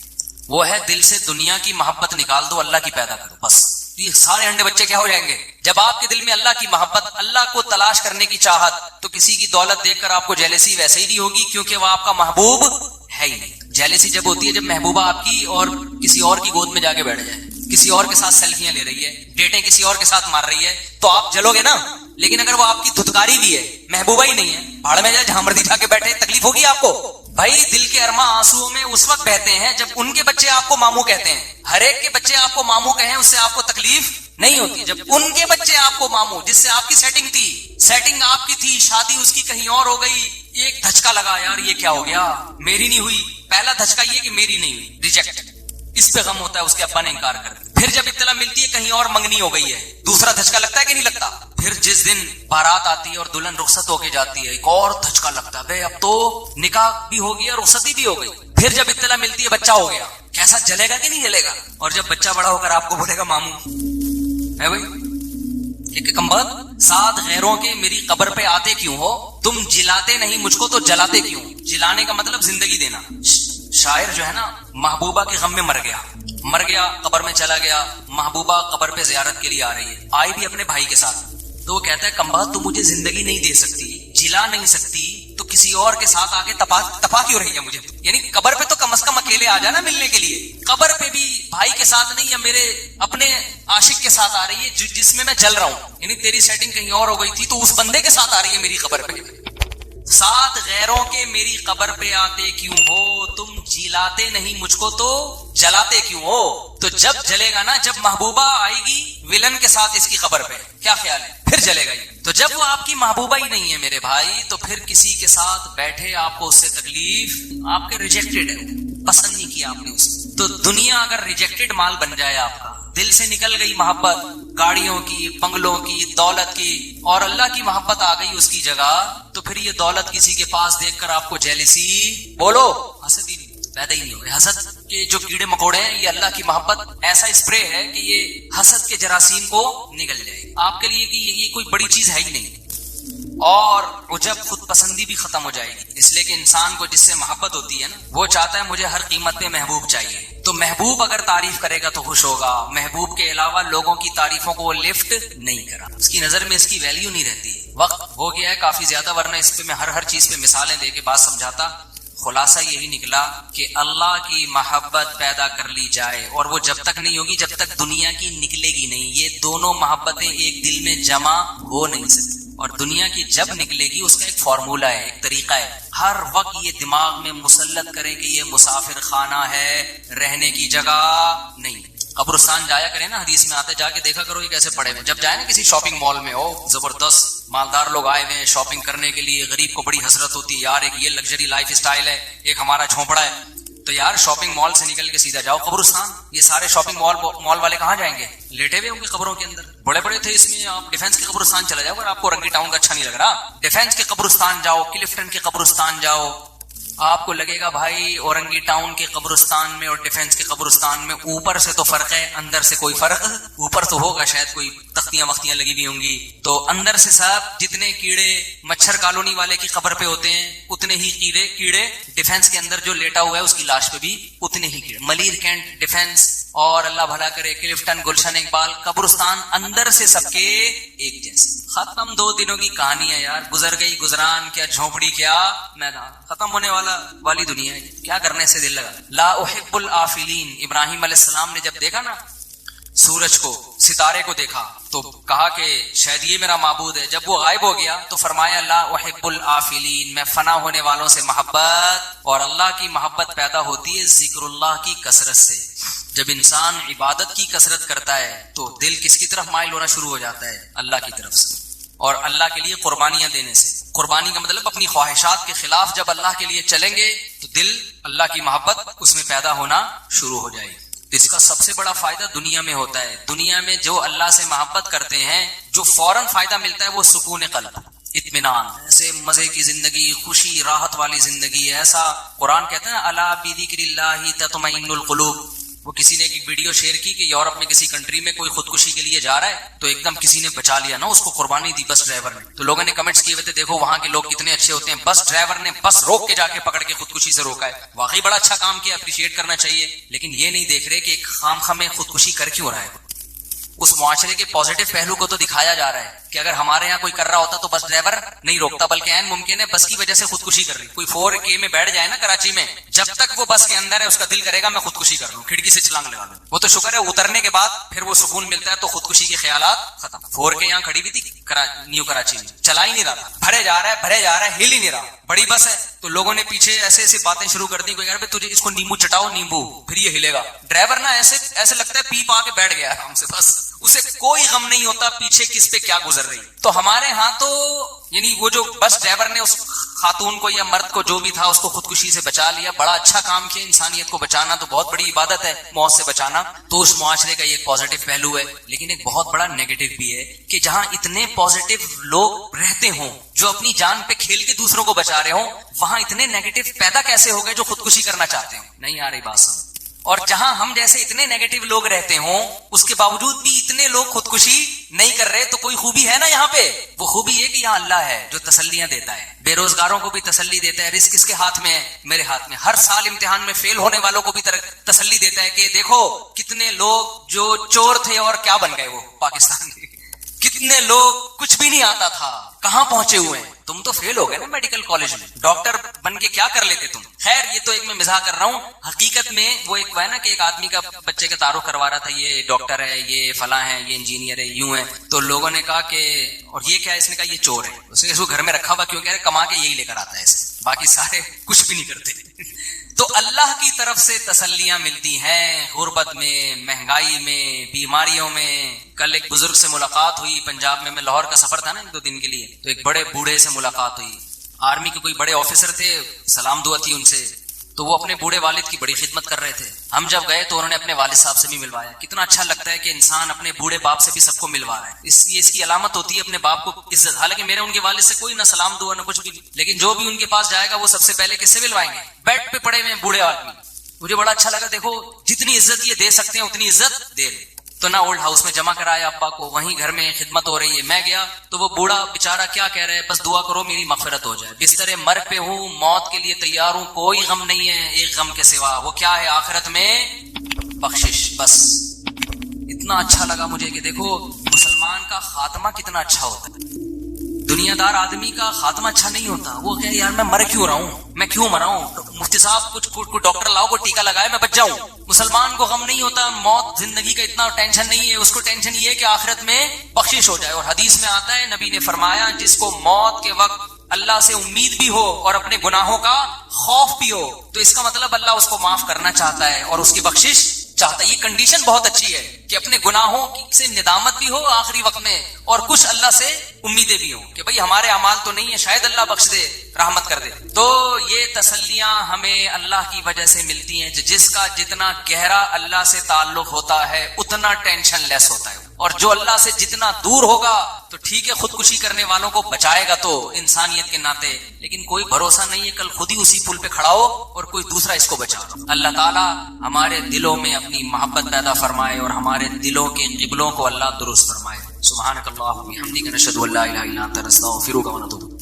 وہ ہے دل سے دنیا کی محبت نکال دو, اللہ کی پیدا کرو, بس یہ سارے انڈے بچے کیا ہو جائیں گے. جب آپ کے دل میں اللہ کی محبت, اللہ کو تلاش کرنے کی چاہت, تو کسی کی دولت دیکھ کر آپ کو جیلسی ویسے ہی نہیں ہوگی, کیونکہ وہ آپ کا محبوب ہے ہی نہیں. جیلسی جب ہوتی ہے جب محبوبہ آپ کی اور کسی اور کی گود میں جا کے بیٹھ جائے, کسی اور کے ساتھ سیلفیاں لے رہی ہے, ڈیٹیں کسی اور کے ساتھ مار رہی ہے, تو آپ جلو گے نا. لیکن اگر وہ آپ کی دھتکاری بھی ہے, محبوبہ ہی نہیں ہے, بھاڑ میں جائے جہاں مرضی جا کے بیٹھے, تکلیف ہوگی آپ کو. بھائی دل کے ارماں آنسو میں اس وقت بہتے ہیں جب ان کے بچے آپ کو ماموں کہتے ہیں. ہر ایک کے بچے آپ کو ماموں کہیں, اس سے آپ کو تکلیف نہیں ہوتی. جب ان کے بچے آپ کو ماموں, جس سے آپ کی سیٹنگ آپ کی تھی, شادی اس کی کہیں اور ہو گئی, ایک دھچکا لگا, یار یہ کیا ہو گیا, میری نہیں ہوئی. پہلا دھچکا یہ کہ میری نہیں ہوئی, ریجیکٹ, اس پہ غم ہوتا ہے, اس کے ابا نے انکار کر دیا. پھر جب اطلاع ملتی ہے کہیں اور منگنی ہو گئی ہے, دوسرا دھچکا لگتا ہے کہ نہیں لگتا. پھر جس دن بارات آتی ہے اور دلہن رخصت ہو کے جاتی ہے, ایک اور دھچکا لگتا ہے, بھائی اب تو نکاح بھی ہو گیا, رخصتی بھی ہو گئی. پھر جب اطلاع ملتی ہے بچہ ہو گیا, کیسا جلے گا کہ نہیں جلے گا. اور جب بچہ بڑا ہو کر آپ کو بولے گا ماموں ہے بھائی, ایک کمبخت, 7 غیروں کے میری قبر پہ آتے کیوں ہو, تم جلاتے نہیں مجھ کو تو جلاتے کیوں. جلانے کا مطلب زندگی دینا. شاعر جو ہے نا, محبوبہ کے غم میں مر گیا, قبر میں چلا گیا, محبوبہ قبر پہ زیارت کے لیے آ رہی ہے, آئی بھی اپنے بھائی کے ساتھ. تو وہ کہتا ہے کمبخت تو مجھے زندگی نہیں دے سکتی, جلا نہیں سکتی, تو کسی اور کے ساتھ آ کے تپا کیوں رہی ہے مجھے. یعنی قبر پہ تو کم از کم اکیلے آ جانا ملنے کے لیے, قبر پہ بھی بھائی کے ساتھ نہیں, یا میرے اپنے عاشق کے ساتھ آ رہی ہے جس میں جل رہا ہوں. یعنی تیری سیٹنگ کہیں اور ہو گئی تھی, تو اس بندے کے ساتھ آ رہی ہے میری قبر پہ. 7 غیروں کے میری قبر پہ آتے کیوں ہو, تم جلاتے نہیں مجھ کو تو جلاتے کیوں ہو. تو جب جلے گا نا, جب محبوبہ آئے گی ولن کے ساتھ اس کی قبر پہ, کیا خیال ہے, پھر جلے گا یہ. تو جب وہ آپ کی محبوبہ ہی نہیں ہے میرے بھائی, تو پھر کسی کے ساتھ بیٹھے آپ کو اس سے تکلیف, آپ کے ریجیکٹڈ ہے. پسند نہیں کیا آپ نے اس کو. تو دنیا اگر ریجیکٹڈ مال بن جائے آپ کا, دل سے نکل گئی محبت گاڑیوں کی, بنگلوں کی, دولت کی, اور اللہ کی محبت آ گئی اس کی جگہ, تو پھر یہ دولت کسی کے پاس دیکھ کر آپ کو جیلسی, بولو, حسد ہی نہیں پیدا ہی نہیں ہوگا. حسد کے جو کیڑے مکوڑے ہیں, یہ اللہ کی محبت ایسا اسپرے ہے کہ یہ حسد کے جراثیم کو نگل جائے آپ کے لیے, کہ یہ کوئی بڑی چیز ہے ہی نہیں. اور عجب خود پسندی بھی ختم ہو جائے گی, اس لیے کہ انسان کو جس سے محبت ہوتی ہے نا, وہ چاہتا ہے مجھے ہر قیمت پہ محبوب چاہیے. تو محبوب اگر تعریف کرے گا تو خوش ہوگا, محبوب کے علاوہ لوگوں کی تعریفوں کو وہ لفٹ نہیں کرا, اس کی نظر میں اس کی ویلیو نہیں رہتی. وقت ہو گیا ہے کافی زیادہ, ورنہ اس پہ میں ہر چیز پہ مثالیں دے کے بات سمجھاتا. خلاصہ یہی نکلا کہ اللہ کی محبت پیدا کر لی جائے, اور وہ جب تک نہیں ہوگی جب تک دنیا کی نکلے گی نہیں. یہ دونوں محبتیں ایک دل میں جمع ہو نہیں سکتی, اور دنیا کی جب نکلے گی اس کا ایک فارمولہ ہے, ایک طریقہ ہے. ہر وقت یہ دماغ میں مسلط کریں کہ یہ مسافر خانہ ہے, رہنے کی جگہ نہیں. قبرستان جایا کریں نا, حدیث میں آتے, جا کے دیکھا کرو یہ کیسے پڑے ہوئے. جب جائے نا کسی شاپنگ مال میں, ہو زبردست مالدار لوگ آئے ہوئے ہیں شاپنگ کرنے کے لیے, غریب کو بڑی حسرت ہوتی ہے یار, ایک یہ لگژری لائف اسٹائل ہے, ایک ہمارا جھونپڑا ہے. تو یار شاپنگ مال سے نکل کے سیدھا جاؤ قبرستان. یہ سارے شاپنگ مال والے کہاں جائیں گے؟ لیٹے ہوئے ہوں گے قبروں کے اندر. بڑے بڑے تھے اس میں, آپ ڈیفینس کے قبرستان چلا جاؤ. اگر آپ کو رنگی ٹاؤن کا اچھا نہیں لگ رہا, ڈیفینس کے قبرستان جاؤ, کلفٹن کے قبرستان جاؤ, آپ کو لگے گا بھائی اورنگی ٹاؤن کے قبرستان میں اور ڈیفینس کے قبرستان میں اوپر سے تو فرق ہے, اندر سے کوئی فرق. اوپر تو ہوگا شاید کوئی تختیاں وختیاں لگی ہوئی ہوں گی, تو اندر سے صاحب جتنے کیڑے مچھر کالونی والے کی قبر پہ ہوتے ہیں اتنے ہی کیڑے ڈیفینس کے اندر جو لیٹا ہوا ہے اس کی لاش پہ بھی اتنے ہی کیڑے. ملیر کینٹ ڈیفینس, اور اللہ بھلا کرے کلفٹن, گلشن اقبال, قبرستان اندر سے سب کے ایک جیسے. ختم 2 دنوں کی کہانی ہے یار, گزر گئی گزران, کیا جھونپڑی کیا میدان, ختم ہونے والی دنیا ہے. کیا کرنے سے دل لگا. لا احب الآفلین. ابراہیم علیہ السلام نے جب دیکھا نا سورج کو, ستارے کو دیکھا, تو کہا کہ شاید یہ میرا معبود ہے. جب وہ غائب ہو گیا تو فرمایا لا احب الآفلین, میں فنا ہونے والوں سے محبت. اور اللہ کی محبت پیدا ہوتی ہے ذکر اللہ کی کثرت سے. جب انسان عبادت کی کثرت کرتا ہے تو دل کس کی طرف مائل ہونا شروع ہو جاتا ہے؟ اللہ کی طرف سے, اور اللہ کے لیے قربانیاں دینے سے. قربانی کا مطلب اپنی خواہشات کے خلاف جب اللہ کے لیے چلیں گے تو دل اللہ کی محبت اس میں پیدا ہونا شروع ہو جائے گی. اس کا سب سے بڑا فائدہ دنیا میں ہوتا ہے. دنیا میں جو اللہ سے محبت کرتے ہیں, جو فوراً فائدہ ملتا ہے وہ سکون قلب, اطمینان, ایسے مزے کی زندگی, خوشی راحت والی زندگی. ایسا قرآن کہتا ہے نا الا بذکر اللہ تطمئن القلوب. وہ کسی نے ایک ویڈیو شیئر کی کہ یورپ میں کسی کنٹری میں کوئی خودکشی کے لیے جا رہا ہے, تو ایک دم کسی نے بچا لیا نا اس کو, قربانی دی بس ڈرائیور نے. تو لوگوں نے کمنٹس کیے ہوئے تھے دیکھو وہاں کے لوگ کتنے اچھے ہوتے ہیں, بس ڈرائیور نے بس روک کے جا کے پکڑ کے خودکشی سے روکا ہے. واقعی بڑا اچھا کام کیا, اپریشیٹ کرنا چاہیے. لیکن یہ نہیں دیکھ رہے کہ ایک خام میں خودکشی کر کیوں رہا ہے. اس معاشرے کے پازیٹو پہلو کو تو دکھایا جا رہا ہے کہ اگر ہمارے یہاں کوئی کر رہا ہوتا تو بس ڈرائیور نہیں روکتا, بلکہ عین ممکن ہے بس کی وجہ سے خودکشی کر رہی. کوئی 4K میں بیٹھ جائے نا کراچی میں, جب تک وہ بس کے اندر ہے اس کا دل کرے گا میں خودکشی کر لوں, کھڑکی سے چھلانگ لگا لوں. وہ تو شکر ہے اترنے کے بعد پھر وہ سکون ملتا ہے تو خودکشی کے خیالات ختم. 4K یہاں کھڑی بھی تھی نیو کراچی میں, چلا ہی نہیں رہا تھا, بھرے جا رہا ہے, ہل ہی نہیں رہا. بڑی بس ہے تو لوگوں نے پیچھے ایسے باتیں شروع کر دی, کوئی کہہ رہا ہے تجھے اس کو نیمبو چٹاؤ, نیمبو, پھر یہ ہلے گا. ڈرائیور نا ایسے لگتا ہے پی پا کے بیٹھ گیا آرام سے, بس اسے کوئی غم نہیں ہوتا پیچھے کس پہ کیا گزر رہی. تو ہمارے ہاں تو یعنی وہ جو بس ڈرائیور نے اس خاتون کو یا مرد کو جو بھی تھا اس کو خودکشی سے بچا لیا, بڑا اچھا کام کیا. انسانیت کو بچانا تو بہت بڑی عبادت ہے, موت سے بچانا تو اس معاشرے کا یہ پازیٹو پہلو ہے. لیکن ایک بہت بڑا نیگیٹو بھی ہے کہ جہاں اتنے پازیٹو لوگ رہتے ہوں جو اپنی جان پہ کھیل کے دوسروں کو بچا رہے ہوں, وہاں اتنے نیگیٹو پیدا کیسے ہو گئے جو خودکشی کرنا چاہتے ہوں؟ نہیں آ رہی بات سمجھ. اور جہاں ہم جیسے اتنے نیگیٹو لوگ رہتے ہوں اس کے باوجود بھی اتنے لوگ خودکشی نہیں کر رہے, تو کوئی خوبی ہے نا یہاں پہ. وہ خوبی یہ کہ یہاں اللہ ہے جو تسلیاں دیتا ہے, بے روزگاروں کو بھی تسلی دیتا ہے. رزق کس کے ہاتھ میں ہے؟ میرے ہاتھ میں. ہر سال امتحان میں فیل ہونے والوں کو بھی تسلی دیتا ہے کہ دیکھو کتنے لوگ جو چور تھے اور کیا بن گئے وہ پاکستان کے, کتنے لوگ کچھ بھی نہیں آتا تھا کہاں پہنچے ہوئے ہیں. تم تو فیل ہو گئے نا میڈیکل کالج میں, ڈاکٹر بن کے کیا کر لیتے تم. خیر یہ تو ایک میں مزاح کر رہا ہوں. حقیقت میں وہ ایک ہے نا کہ ایک آدمی کا بچے کا تعارف کروا رہا تھا, یہ ڈاکٹر ہے, یہ فلاں ہے, یہ انجینئر ہے, یوں ہے. تو لوگوں نے کہا کہ اور یہ کیا ہے, اس نے کہا یہ چور ہے. اس نے اس کو گھر میں رکھا ہوا کیوں, کہہ رہے کما کے یہی لے کر آتا ہے ایسے, باقی سارے کچھ بھی نہیں کرتے. تو اللہ کی طرف سے تسلیاں ملتی ہیں غربت میں, مہنگائی میں, بیماریوں میں. کل ایک بزرگ سے ملاقات ہوئی پنجاب میں لاہور کا سفر تھا نا 2 دن کے لیے, تو ایک بڑے بوڑھے سے ملاقات ہوئی. آرمی کے کوئی بڑے آفیسر تھے, سلام دعا تھی ان سے. تو وہ اپنے بوڑھے والد کی بڑی خدمت کر رہے تھے. ہم جب گئے تو انہوں نے اپنے والد صاحب سے بھی ملوایا. کتنا اچھا لگتا ہے کہ انسان اپنے بوڑھے باپ سے بھی سب کو ملوا رہا ہے. اس کی علامت ہوتی ہے اپنے باپ کو عزت. حالانکہ میرے ان کے والد سے کوئی نہ سلام دعا نہ کچھ بھی, لیکن جو بھی ان کے پاس جائے گا وہ سب سے پہلے کس سے ملوائیں گے؟ بیڈ پہ پڑے ہوئے بوڑھے آدمی. مجھے بڑا اچھا لگا. دیکھو جتنی عزت یہ دے سکتے ہیں اتنی عزت دے رہے. تو نہ اولڈ ہاؤس میں جمع کرایا ابا کو, وہیں گھر میں خدمت ہو رہی ہے. میں گیا تو وہ بوڑھا بیچارہ کیا کہہ رہا ہے, بس دعا کرو میری مغفرت ہو جائے. بستر مرگ پہ ہوں, موت کے لیے تیار ہوں, کوئی غم نہیں ہے ایک غم کے سوا, وہ کیا ہے؟ آخرت میں بخشش. بس اتنا اچھا لگا مجھے کہ دیکھو مسلمان کا خاتمہ کتنا اچھا ہوتا ہے. دنیا دار آدمی کا خاتمہ اچھا نہیں ہوتا. وہ کہ یار میں مر کیوں رہا ہوں, میں کیوں مرا ہوں, مفتی صاحب کچھ ڈاکٹر لاؤ, کوئی ٹیکا لگائے, میں بچ جاؤں. مسلمان کو غم نہیں ہوتا, موت زندگی کا اتنا ٹینشن نہیں ہے. اس کو ٹینشن یہ ہے کہ آخرت میں بخشش ہو جائے. اور حدیث میں آتا ہے, نبی نے فرمایا جس کو موت کے وقت اللہ سے امید بھی ہو اور اپنے گناہوں کا خوف بھی ہو, تو اس کا مطلب اللہ اس کو معاف کرنا چاہتا ہے اور اس کی بخشش چاہتا ہے. یہ کنڈیشن بہت اچھی ہے کہ اپنے گناہوں سے ندامت بھی ہو آخری وقت میں, اور کچھ اللہ سے امیدیں بھی ہوں کہ بھئی ہمارے اعمال تو نہیں ہے, شاید اللہ بخش دے, رحمت کر دے. تو یہ تسلیاں ہمیں اللہ کی وجہ سے ملتی ہیں. جس کا جتنا گہرا اللہ سے تعلق ہوتا ہے اتنا ٹینشن لیس ہوتا ہے, اور جو اللہ سے جتنا دور ہوگا تو ٹھیک ہے خودکشی کرنے والوں کو بچائے گا تو انسانیت کے ناطے, لیکن کوئی بھروسہ نہیں ہے کل خود ہی اسی پل پہ کھڑا ہو اور کوئی دوسرا اس کو بچا. اللہ تعالیٰ ہمارے دلوں میں اپنی محبت پیدا فرمائے اور ہمارے دلوں کے قبلوں کو اللہ درست فرمائے. سبحانک اللہم وبحمدک نشہد ان لا الہ الا انت نستغفرک ونتوب.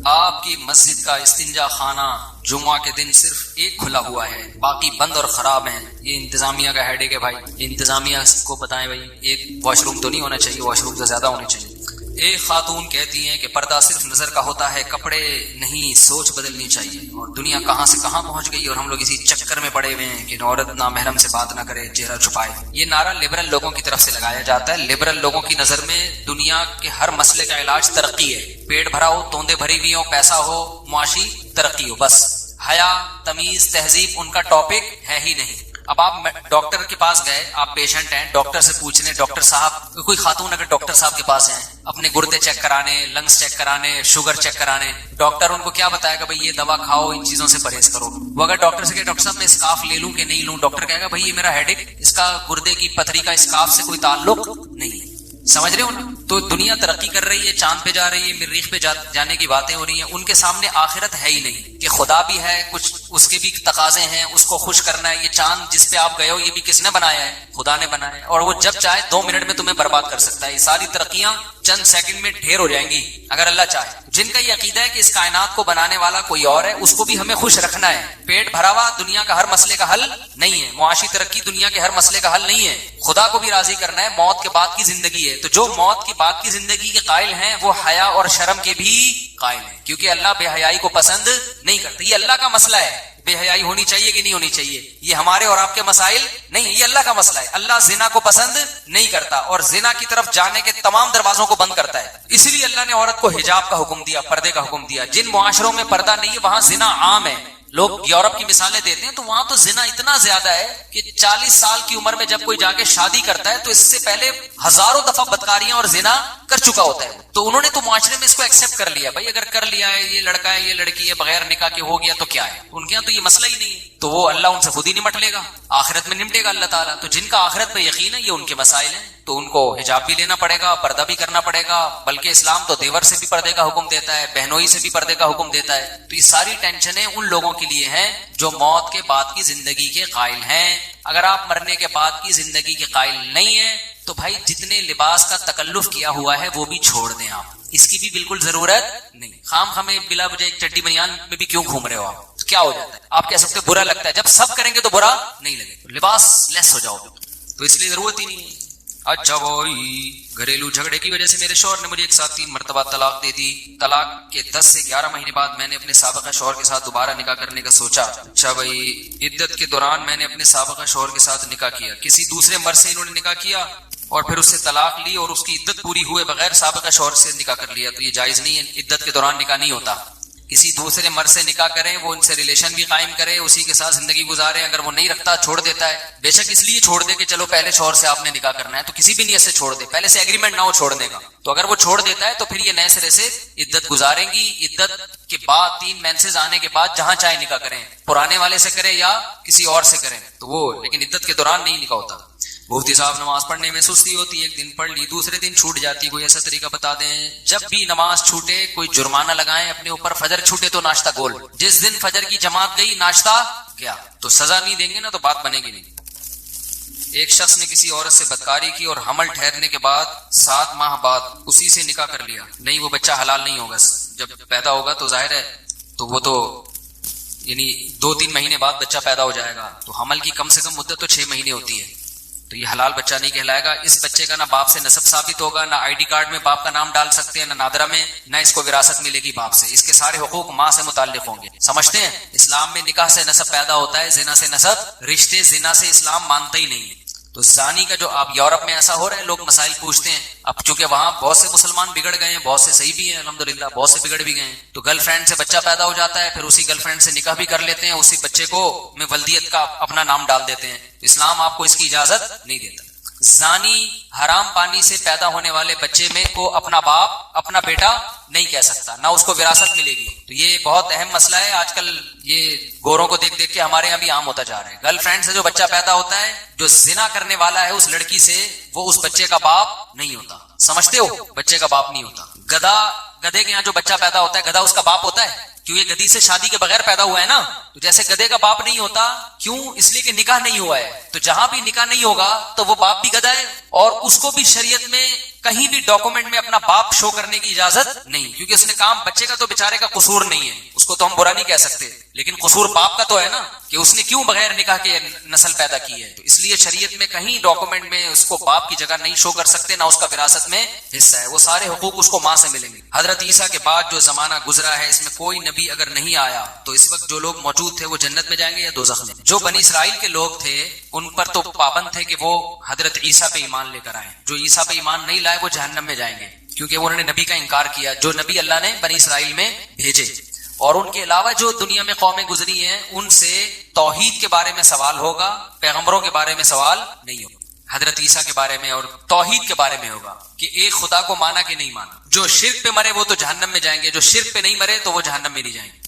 آپ کی مسجد کا استنجا خانہ جمعہ کے دن صرف ایک کھلا ہوا ہے, باقی بند اور خراب ہیں. یہ انتظامیہ کا ہیڈیک ہے بھائی, انتظامیہ کو بتائیں بھائی. ایک واش روم تو نہیں ہونا چاہیے, واش روم تو زیادہ ہونے چاہیے. ایک خاتون کہتی ہیں کہ پردہ صرف نظر کا ہوتا ہے, کپڑے نہیں, سوچ بدلنی چاہیے. اور دنیا کہاں سے کہاں پہنچ گئی اور ہم لوگ اسی چکر میں پڑے ہوئے ہیں کہ عورت نامحرم سے بات نہ کرے, چہرہ چھپائے. یہ نعرہ لبرل لوگوں کی طرف سے لگایا جاتا ہے. لبرل لوگوں کی نظر میں دنیا کے ہر مسئلے کا علاج ترقی ہے. پیٹ بھرا ہو, توندے بھری ہوئی ہو, پیسہ ہو, معاشی ترقی ہو, بس حیا, تمیز, تہذیب ان کا ٹاپک ہے ہی نہیں. اب آپ ڈاکٹر کے پاس گئے, آپ پیشنٹ ہیں, ڈاکٹر سے پوچھ لیں ڈاکٹر صاحب, کوئی خاتون اگر ڈاکٹر صاحب کے پاس ہیں اپنے گردے چیک کرانے, لنگس چیک کرانے, شوگر چیک کرانے, ڈاکٹر ان کو کیا بتائے گا؟ بھائی یہ دوا کھاؤ, ان چیزوں سے پرہیز کرو. وہ اگر ڈاکٹر سے کہ ڈاکٹر صاحب میں اسکارف لے لوں کہ نہیں لوں, ڈاکٹر کہے گا بھائی یہ میرا ہیڈیک, اس کا گردے کی پتھری کا اسکارف سے کوئی تعلق نہیں ہے. سمجھ رہے ہو نا؟ تو دنیا ترقی کر رہی ہے, چاند پہ جا رہی ہے, مریخ پہ جانے کی باتیں ہو رہی ہیں. ان کے سامنے آخرت ہے ہی نہیں کہ خدا بھی ہے, کچھ اس کے بھی تقاضے ہیں, اس کو خوش کرنا ہے. یہ چاند جس پہ آپ گئے ہو یہ بھی کس نے بنایا ہے؟ خدا نے بنایا ہے, اور وہ جب چاہے 2 منٹ میں تمہیں برباد کر سکتا ہے. یہ ساری ترقیاں چند سیکنڈ میں ڈھیر ہو جائیں گی اگر اللہ چاہے. جن کا یہ عقیدہ ہے کہ اس کائنات کو بنانے والا کوئی اور ہے, اس کو بھی ہمیں خوش رکھنا ہے. پیٹ بھرا ہوا دنیا کا ہر مسئلے کا حل نہیں ہے, معاشی ترقی دنیا کے ہر مسئلے کا حل نہیں ہے. خدا کو بھی راضی کرنا ہے. موت کے بعد کی زندگی ہے, تو جو موت کے بعد کی زندگی کے قائل ہیں وہ حیا اور شرم کے بھی قائل ہیں, کیونکہ اللہ بے حیائی کو پسند نہیں کرتا. یہ اللہ کا مسئلہ ہے, بے حیائی ہونی چاہیے کہ نہیں ہونی چاہیے, یہ ہمارے اور آپ کے مسائل نہیں, یہ اللہ کا مسئلہ ہے. اللہ زنا کو پسند نہیں کرتا اور زنا کی طرف جانے کے تمام دروازوں کو بند کرتا ہے. اس لیے اللہ نے عورت کو حجاب کا حکم دیا, پردے کا حکم دیا. جن معاشروں میں پردہ نہیں ہے وہاں زنا عام ہے. لوگ یورپ کی مثالیں دیتے ہیں تو وہاں تو زنا اتنا زیادہ ہے کہ 40 سال کی عمر میں جب کوئی جا کے شادی کرتا ہے تو اس سے پہلے ہزاروں دفعہ بدکاریاں اور زنا کر چکا ہوتا ہے. تو انہوں نے تو معاشرے میں اس کو ایکسپٹ کر لیا, بھائی اگر کر لیا ہے, یہ لڑکا ہے, یہ لڑکی ہے, بغیر نکاح کے ہو گیا تو کیا ہے. ان کے یہاں تو یہ مسئلہ ہی نہیں ہے, تو وہ اللہ ان سے خود ہی نمٹ لے گا, آخرت میں نمٹے گا اللہ تعالیٰ. تو جن کا آخرت پہ یقین ہے یہ ان کے مسائل ہیں, تو ان کو حجاب بھی لینا پڑے گا, پردہ بھی کرنا پڑے گا. بلکہ اسلام تو دیور سے بھی پردے کا حکم دیتا ہے, بہنوئی سے بھی پردے کا حکم دیتا ہے. تو یہ ساری ٹینشنیں ان لوگوں کے لیے ہیں جو موت کے بعد کی زندگی کے قائل ہیں. اگر آپ مرنے کے بعد کی زندگی کے قائل نہیں ہیں تو بھائی جتنے لباس کا تکلف کیا ہوا ہے وہ بھی چھوڑ دیں. آپ اس کی بھی بالکل ضرورت نہیں. خام خامے بلا وجہ ایک چڈی بنیان میں بھی کیوں گھوم رہے ہو آپ؟ کیا ہو جاتا ہے؟ آپ کہہ سکتے برا لگتا ہے, جب سب کریں گے تو برا نہیں لگے. لباس لیس ہو جاؤ, تو اس لیے ضرورت ہی نہیں ہے. اچھا وہی گھریلو جھگڑے کی وجہ سے میرے شوہر نے مجھے ایک ساتھ 3 مرتبہ طلاق دے دی. طلاق کے 10 سے 11 مہینے بعد میں نے اپنے سابقہ شوہر کے ساتھ دوبارہ نکاح کرنے کا سوچا. اچھا بھائی, عدت کے دوران میں نے اپنے سابقہ شوہر کے ساتھ نکاح کیا. کسی دوسرے مرد سے انہوں نے نکاح کیا اور پھر اس سے طلاق لی اور اس کی عدت پوری ہوئے بغیر سابقہ شوہر سے نکاح کر لیا. تو یہ جائز نہیں ہے, عدت کے دوران نکاح نہیں ہوتا. کسی دوسرے مرد سے نکاح کریں، وہ ان سے ریلیشن بھی قائم کرے، اسی کے ساتھ زندگی گزارے. اگر وہ نہیں رکھتا چھوڑ دیتا ہے، بے شک اس لیے چھوڑ دے کہ چلو پہلے شوہر سے آپ نے نکاح کرنا ہے تو کسی بھی نیت سے چھوڑ دے، پہلے سے ایگریمنٹ نہ ہو چھوڑنے کا. تو اگر وہ چھوڑ دیتا ہے تو پھر یہ نئے سرے سے عدت گزاریں گی. عدت کے بعد 3 مینسز آنے کے بعد جہاں چاہے نکاح کریں، پرانے والے سے کریں یا کسی اور سے کریں تو وہ، لیکن عدت کے دوران نہیں نکاح ہوتا. مفتی صاحب نماز پڑھنے میں سستی ہوتی ہے، ایک دن پڑھ لی دوسرے دن چھوٹ جاتی، کوئی ایسا طریقہ بتا دیں. جب بھی نماز چھوٹے کوئی جرمانہ لگائیں اپنے اوپر. فجر چھوٹے تو ناشتہ گول، جس دن فجر کی جماعت گئی ناشتہ گیا تو سزا نہیں دیں گے نا تو بات بنے گی نہیں. ایک شخص نے کسی عورت سے بدکاری کی اور حمل ٹھہرنے کے بعد 7 ماہ بعد اسی سے نکاح کر لیا. نہیں، وہ بچہ حلال نہیں ہوگا. جب پیدا ہوگا تو ظاہر ہے تو وہ تو یعنی 2-3 مہینے بعد بچہ پیدا ہو جائے گا، تو حمل کی کم سے کم مدت تو 6 مہینے ہوتی ہے، تو یہ حلال بچہ نہیں کہلائے گا. اس بچے کا نہ باپ سے نسب ثابت ہوگا، نہ آئی ڈی کارڈ میں باپ کا نام ڈال سکتے ہیں، نہ نادرہ میں، نہ اس کو وراثت ملے گی باپ سے. اس کے سارے حقوق ماں سے متعلق ہوں گے. سمجھتے ہیں اسلام میں نکاح سے نسب پیدا ہوتا ہے، زنا سے نسب، رشتے زنا سے اسلام مانتا ہی نہیں ہے. تو زانی کا جو آپ یورپ میں ایسا ہو رہا ہے، لوگ مسائل پوچھتے ہیں. اب چونکہ وہاں بہت سے مسلمان بگڑ گئے ہیں، بہت سے صحیح بھی ہیں الحمدللہ، بہت سے بگڑ بھی گئے ہیں. تو گرل فرینڈ سے بچہ پیدا ہو جاتا ہے، پھر اسی گرل فرینڈ سے نکاح بھی کر لیتے ہیں، اسی بچے کو میں ولدیت کا اپنا نام ڈال دیتے ہیں. اسلام آپ کو اس کی اجازت نہیں دیتا. زانی حرام پانی سے پیدا ہونے والے بچے میں کو اپنا باپ اپنا بیٹا نہیں کہہ سکتا، نہ اس کو وراثت ملے گی. تو یہ بہت اہم مسئلہ ہے. آج کل یہ گوروں کو دیکھ دیکھ کے ہمارے یہاں بھی عام ہوتا جا رہا ہے. گرل فرینڈ سے جو بچہ پیدا ہوتا ہے، جو زنا کرنے والا ہے اس لڑکی سے، وہ اس بچے کا باپ نہیں ہوتا. سمجھتے ہو؟ بچے کا باپ نہیں ہوتا. گدھے کے یہاں جو بچہ پیدا ہوتا ہے، گدھا اس کا باپ ہوتا ہے؟ کیوں؟ یہ گدھی سے شادی کے بغیر پیدا ہوا ہے نا. تو جیسے گدھے کا باپ نہیں ہوتا، کیوں؟ اس لیے کہ نکاح نہیں ہوا ہے. تو جہاں بھی نکاح نہیں ہوگا تو وہ باپ بھی گدھا ہے، اور اس کو بھی شریعت میں کہیں بھی ڈاکومنٹ میں اپنا باپ شو کرنے کی اجازت نہیں، کیونکہ اس نے کام، بچے کا تو بیچارے کا قصور نہیں ہے، اس کو تو ہم برا نہیں کہہ سکتے، لیکن قصور باپ کا تو ہے نا کہ اس نے کیوں بغیر نکاح کے نسل پیدا کی ہے. تو اس لیے شریعت میں کہیں ڈاکومنٹ میں اس کو باپ کی جگہ نہیں شو کر سکتے، نہ اس کا وراثت میں حصہ ہے. وہ سارے حقوق اس کو ماں سے ملیں گے. حضرت عیسیٰ کے بعد جو زمانہ گزرا ہے، اس میں کوئی نبی اگر نہیں آیا تو اس وقت جو لوگ موجود تھے وہ جنت میں جائیں گے یا دوزخ میں؟ جو بنی اسرائیل کے لوگ تھے ان پر تو پابند تھے کہ وہ حضرت عیسیٰ پہ ایمان لے کر آئے. جو عیسیٰ پہ ایمان نہیں لائے وہ جہنم میں جائیں گے، کیونکہ انہوں نے نبی کا انکار کیا جو نبی اللہ نے بنی اسرائیل میں بھیجے. اور ان کے علاوہ جو دنیا میں قومیں گزری ہیں ان سے توحید کے بارے میں سوال ہوگا، پیغمبروں کے بارے میں سوال نہیں ہوگا. حضرت عیسیٰ کے بارے میں اور توحید کے بارے میں ہوگا کہ ایک خدا کو مانا کہ نہیں مانا. جو شرک پہ مرے وہ تو جہنم میں جائیں گے، جو شرک پہ نہیں مرے تو وہ جہنم میں نہیں جائیں گے.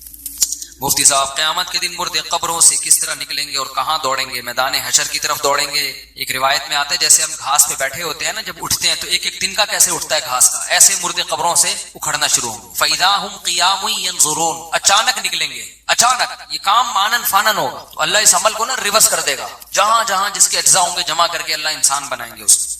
مفتی صاحب، قیامت کے دن مردے قبروں سے کس طرح نکلیں گے اور کہاں دوڑیں گے؟ میدان حشر کی طرف دوڑیں گے. ایک روایت میں آتا ہے جیسے ہم گھاس پہ بیٹھے ہوتے ہیں نا، جب اٹھتے ہیں تو ایک ایک تنکا کیسے اٹھتا ہے گھاس کا، ایسے مردے قبروں سے اکھڑنا شروع ہوں. فَإِذَا هُمْ قِيَامٌ يَنْظُرُونَ، اچانک نکلیں گے، اچانک. یہ کام مانن فانن ہوگا تو اللہ اس عمل کو نا ریورس کر دے گا. جہاں جہاں جس کے اجزاء ہوں گے جمع کر کے اللہ انسان بنائیں گے اس کو.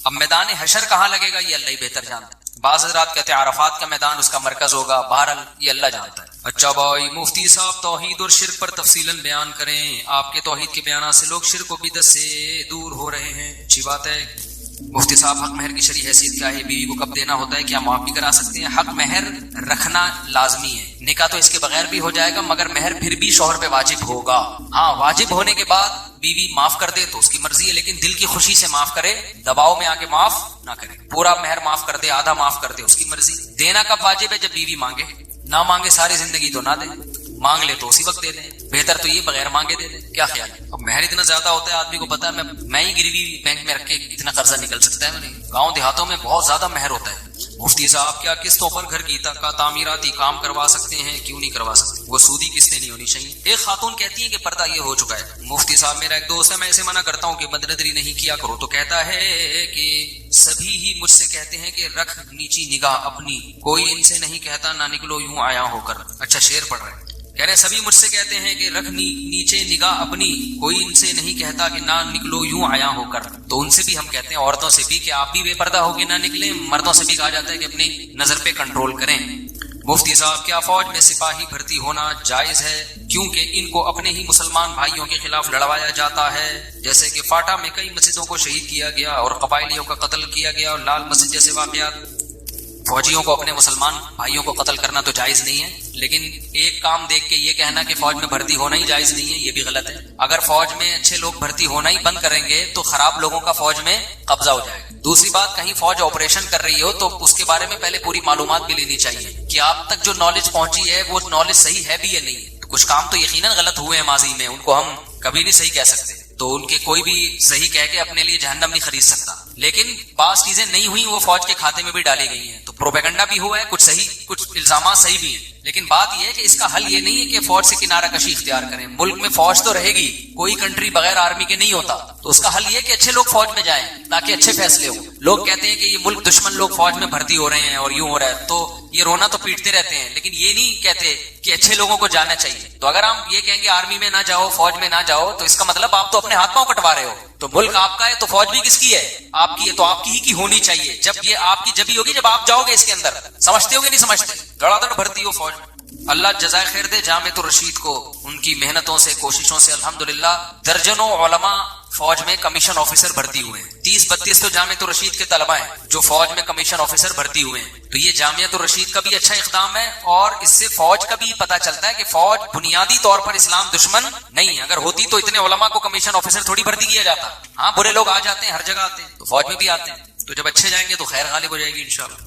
اب میدان حشر کہاں لگے گا یہ اللہ ہی بہتر جانتا ہے. بعض حضرات کہتے ہیں عرفات کا میدان اس کا مرکز ہوگا، بہرحال یہ اللہ جانتا ہے. اچھا بھائی، مفتی صاحب توحید اور شرک پر تفصیلاً بیان کریں. آپ کے توحید کے بیانات سے لوگ شرک و بدعت سے دور ہو رہے ہیں. اچھی بات ہے. مفتی صاحب، حق مہر کی شرعی حیثیت کیا ہے؟ بیوی کو کب دینا ہوتا ہے؟ کیا معاف بھی کرا سکتے ہیں؟ حق مہر رکھنا لازمی ہے. نکاح تو اس کے بغیر بھی ہو جائے گا، مگر مہر پھر بھی شوہر پہ واجب ہوگا. ہاں، واجب ہونے کے بعد بیوی معاف کر دے تو اس کی مرضی ہے، لیکن دل کی خوشی سے معاف کرے، دباؤ میں آ کے معاف نہ کرے. پورا مہر معاف کر دے، آدھا معاف کر دے، اس کی مرضی. دینا کب واجب ہے؟ جب بیوی مانگے. نہ مانگے ساری زندگی تو نہ دے، مانگ لے تو اسی وقت دے دیں. بہتر تو یہ بغیر مانگے دے دیں. کیا خیال ہے؟ اب مہر اتنا زیادہ ہوتا ہے، آدمی کو پتا ہے میں ہی گروی بینک میں رکھ کے اتنا قرضہ نکل سکتا ہے. گاؤں دیہاتوں میں بہت زیادہ مہر ہوتا ہے. مفتی صاحب، کیا قسطوں پر گھر کی تعمیراتی کام کروا سکتے ہیں؟ کیوں نہیں کروا سکتے؟ وہ سودی قسطیں نہیں ہونی چاہیے. ایک خاتون کہتی ہے کہ پردہ یہ ہو چکا ہے. مفتی صاحب، میرا ایک دوست ہے، میں اسے منع کرتا ہوں کہ بدنظری نہیں کیا کرو، تو کہتا ہے کہ سبھی ہی مجھ سے کہتے ہیں کہ رکھ نیچی نگاہ اپنی، کوئی ان سے نہیں کہتا نہ نکلو یوں آیا ہو کر. اچھا، شعر پڑھ رہے ہیں. کہہ رہے سبھی مجھ سے کہتے ہیں کہ رکھ نیچے نگاہ اپنی، کوئی ان سے نہیں کہتا کہ نہ نکلو یوں آیا ہو کر. تو ان سے بھی ہم کہتے ہیں، عورتوں سے بھی، کہ آپ بھی بے پردہ ہو کے نہ نکلیں. مردوں سے بھی کہا جاتا ہے کہ اپنی نظر پہ کنٹرول کریں. مفتی صاحب، کیا فوج میں سپاہی بھرتی ہونا جائز ہے؟ کیونکہ ان کو اپنے ہی مسلمان بھائیوں کے خلاف لڑوایا جاتا ہے. جیسے کہ فاٹا میں کئی مسجدوں کو شہید کیا گیا اور قبائلیوں کا قتل کیا گیا اور لال مسجد جیسے واقعات. فوجیوں کو اپنے مسلمان بھائیوں کو قتل کرنا تو جائز نہیں ہے، لیکن ایک کام دیکھ کے یہ کہنا کہ فوج میں بھرتی ہونا ہی جائز نہیں ہے، یہ بھی غلط ہے۔ اگر فوج میں اچھے لوگ بھرتی ہونا ہی بند کریں گے تو خراب لوگوں کا فوج میں قبضہ ہو جائے گا۔ دوسری بات، کہیں فوج آپریشن کر رہی ہو تو اس کے بارے میں پہلے پوری معلومات بھی لینی چاہیے کہ آپ تک جو نالج پہنچی ہے وہ نالج صحیح ہے بھی یا نہیں ہے۔ کچھ کام تو یقیناً غلط ہوئے ہیں ماضی میں، ان کو ہم کبھی نہیں صحیح کہہ سکتے، تو ان کے کوئی بھی صحیح کہہ کے اپنے لیے جہنم نہیں خرید سکتا، لیکن بعض چیزیں نہیں ہوئی وہ فوج کے کھاتے میں بھی ڈالی گئی ہیں، تو پروپیگنڈا بھی ہوا ہے، کچھ صحیح کچھ الزامات صحیح بھی ہیں، لیکن بات یہ ہے کہ اس کا حل یہ نہیں ہے کہ فوج سے کنارہ کشی اختیار کریں۔ ملک میں فوج تو رہے گی، کوئی کنٹری بغیر آرمی کے نہیں ہوتا، تو اس کا حل یہ کہ اچھے لوگ فوج میں جائیں تاکہ اچھے فیصلے ہوں۔ لوگ کہتے ہیں کہ یہ ملک دشمن لوگ فوج میں بھرتی ہو رہے ہیں اور یوں ہو رہا ہے، تو یہ رونا تو پیٹتے رہتے ہیں، لیکن یہ نہیں کہتے کہ اچھے لوگوں کو جانا چاہیے۔ تو اگر ہم یہ کہیں گے آرمی میں نہ جاؤ، فوج میں نہ جاؤ، تو اس کا مطلب آپ تو اپنے ہاتھ پاؤں کٹوا رہے ہو۔ تو ملک آپ کا ہے تو فوج بھی کس کی ہے؟ آپ کی ہے، تو آپ کی ہی کی ہونی چاہیے۔ جب یہ آپ کی جبھی ہوگی جب آپ جاؤ گے اس کے اندر۔ سمجھتے ہو کہ نہیں سمجھتے؟ دڑا دڑ بھرتی ہو فوج میں۔ اللہ جزائے خیر دے جامعۃ الرشید کو، ان کی محنتوں سے کوششوں سے الحمدللہ درجنوں علماء فوج میں کمیشن آفیسر بھرتی ہوئے ہیں۔ 30-32 تو جامعۃ الرشید کے طلبہ ہیں جو فوج میں کمیشن آفیسر بھرتی ہوئے ہیں۔ تو یہ جامعۃ الرشید کا بھی اچھا اقدام ہے، اور اس سے فوج کا بھی پتہ چلتا ہے کہ فوج بنیادی طور پر اسلام دشمن نہیں ہے۔ اگر ہوتی تو اتنے علماء کو کمیشن آفیسر تھوڑی بھرتی کیا جاتا۔ ہاں برے لوگ آ جاتے ہیں، ہر جگہ آتے ہیں، تو فوج میں بھی آتے ہیں، تو جب اچھے جائیں گے تو خیر غالب ہو جائے گی انشاءاللہ۔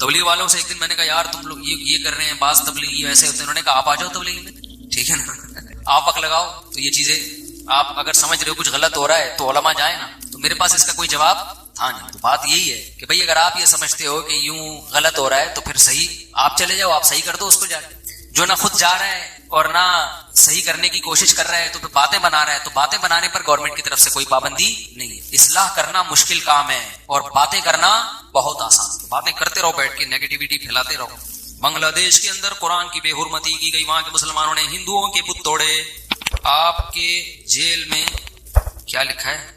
تبلیغ والوں سے ایک دن میں نے کہا یار تم لوگ یہ کر رہے ہیں، بعض تبلیغی ایسے ہوتے ہیں، انہوں نے کہا آپ آ جاؤ تبلیغ میں، ٹھیک ہے نا، آپ وقت لگاؤ۔ تو یہ چیزیں آپ اگر سمجھ رہے ہو کچھ غلط ہو رہا ہے تو علماء جائیں نا، تو میرے پاس اس کا کوئی جواب تھا نہیں۔ تو بات یہی ہے کہ بھئی اگر آپ یہ سمجھتے ہو کہ یوں غلط ہو رہا ہے تو پھر صحیح آپ چلے جاؤ، آپ صحیح کر دو اس کو جا کے۔ جو نہ خود جا رہا ہے اور نہ صحیح کرنے کی کوشش کر رہا ہے تو پھر باتیں بنا رہا ہے، تو باتیں بنانے پر گورنمنٹ کی طرف سے کوئی پابندی نہیں ہے۔ اصلاح کرنا مشکل کام ہے اور باتیں کرنا بہت آسان۔ باتیں کرتے رہو، بیٹھ کے نیگیٹیوٹی پھیلاتے رہو۔ بنگلہ دیش کے اندر قرآن کی بے حرمتی کی گئی، وہاں کے مسلمانوں نے ہندوؤں کے بت توڑے۔ آپ کے جیل میں کیا لکھا ہے؟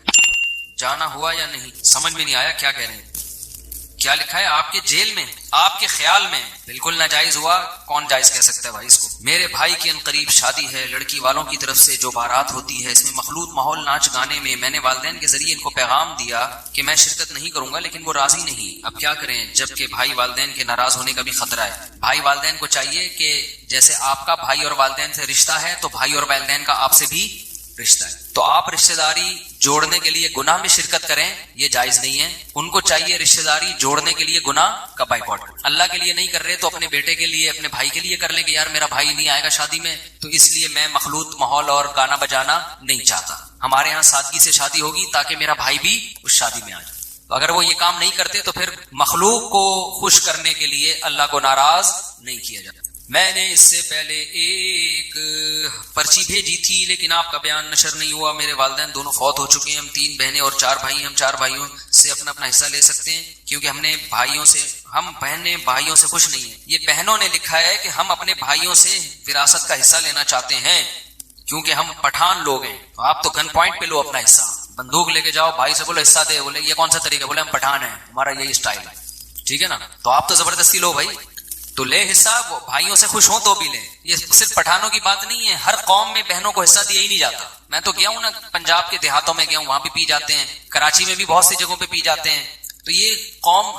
جانا ہوا یا نہیں؟ سمجھ میں نہیں آیا کیا کہہ رہے ہیں؟ کیا لکھا ہے آپ کے جیل میں؟ آپ کے خیال میں بالکل ناجائز ہوا؟ کون جائز کہہ سکتا ہے بھائی اس کو؟ میرے بھائی کی عنقریب شادی ہے، لڑکی والوں کی طرف سے جو بارات ہوتی ہے اس میں مخلوط ماحول ناچ گانے میں میں نے والدین کے ذریعے ان کو پیغام دیا کہ میں شرکت نہیں کروں گا، لیکن وہ راضی نہیں۔ اب کیا کریں جبکہ بھائی والدین کے ناراض ہونے کا بھی خطرہ ہے؟ بھائی والدین کو چاہیے کہ جیسے آپ کا بھائی اور والدین سے رشتہ ہے تو بھائی اور والدین کا آپ سے بھی رشتہ ہے، تو آپ رشتہ داری جوڑنے کے لیے گناہ میں شرکت کریں، یہ جائز نہیں ہے۔ ان کو چاہیے رشتہ داری جوڑنے کے لیے گناہ کا بائیکاٹ۔ اللہ کے لیے نہیں کر رہے تو اپنے بیٹے کے لیے، اپنے بھائی کے لیے کر لیں کہ یار میرا بھائی نہیں آئے گا شادی میں، تو اس لیے میں مخلوط ماحول اور گانا بجانا نہیں چاہتا، ہمارے ہاں سادگی سے شادی ہوگی تاکہ میرا بھائی بھی اس شادی میں آ جائے۔ تو اگر وہ یہ کام نہیں کرتے تو پھر مخلوق کو خوش کرنے کے لیے اللہ کو ناراض نہیں کیا جاتا۔ میں نے اس سے پہلے ایک پرچی بھیجی تھی لیکن آپ کا بیان نشر نہیں ہوا۔ میرے والدین دونوں فوت ہو چکے ہیں، ہم 3 بہنیں اور 4 بھائی ہیں، ہم 4 بھائیوں سے اپنا حصہ لے سکتے ہیں کیونکہ ہم بہنیں بھائیوں سے خوش نہیں ہیں۔ یہ بہنوں نے لکھا ہے کہ ہم اپنے بھائیوں سے وراثت کا حصہ لینا چاہتے ہیں کیونکہ ہم پٹھان لوگ ہیں۔ تو آپ تو گن پوائنٹ پہ لو اپنا حصہ، بندوق لے کے جاؤ، بھائی سے بولو حصہ دے، بولے یہ کون سا طریقہ؟ بولے ہم پٹھان ہیں، ہمارا یہی اسٹائل ہے، ٹھیک ہے نا؟ تو آپ تو زبردستی لو بھائی، تو لے حصہ، وہ بھائیوں سے خوش ہوں تو بھی لیں۔ یہ صرف پٹھانوں کی بات نہیں ہے، ہر قوم میں بہنوں کو حصہ دیا ہی نہیں جاتا۔ میں تو گیا ہوں نا پنجاب کے دیہاتوں میں گیا ہوں، وہاں بھی پی جاتے ہیں، کراچی میں بھی بہت سی جگہوں پہ پی جاتے ہیں۔ تو یہ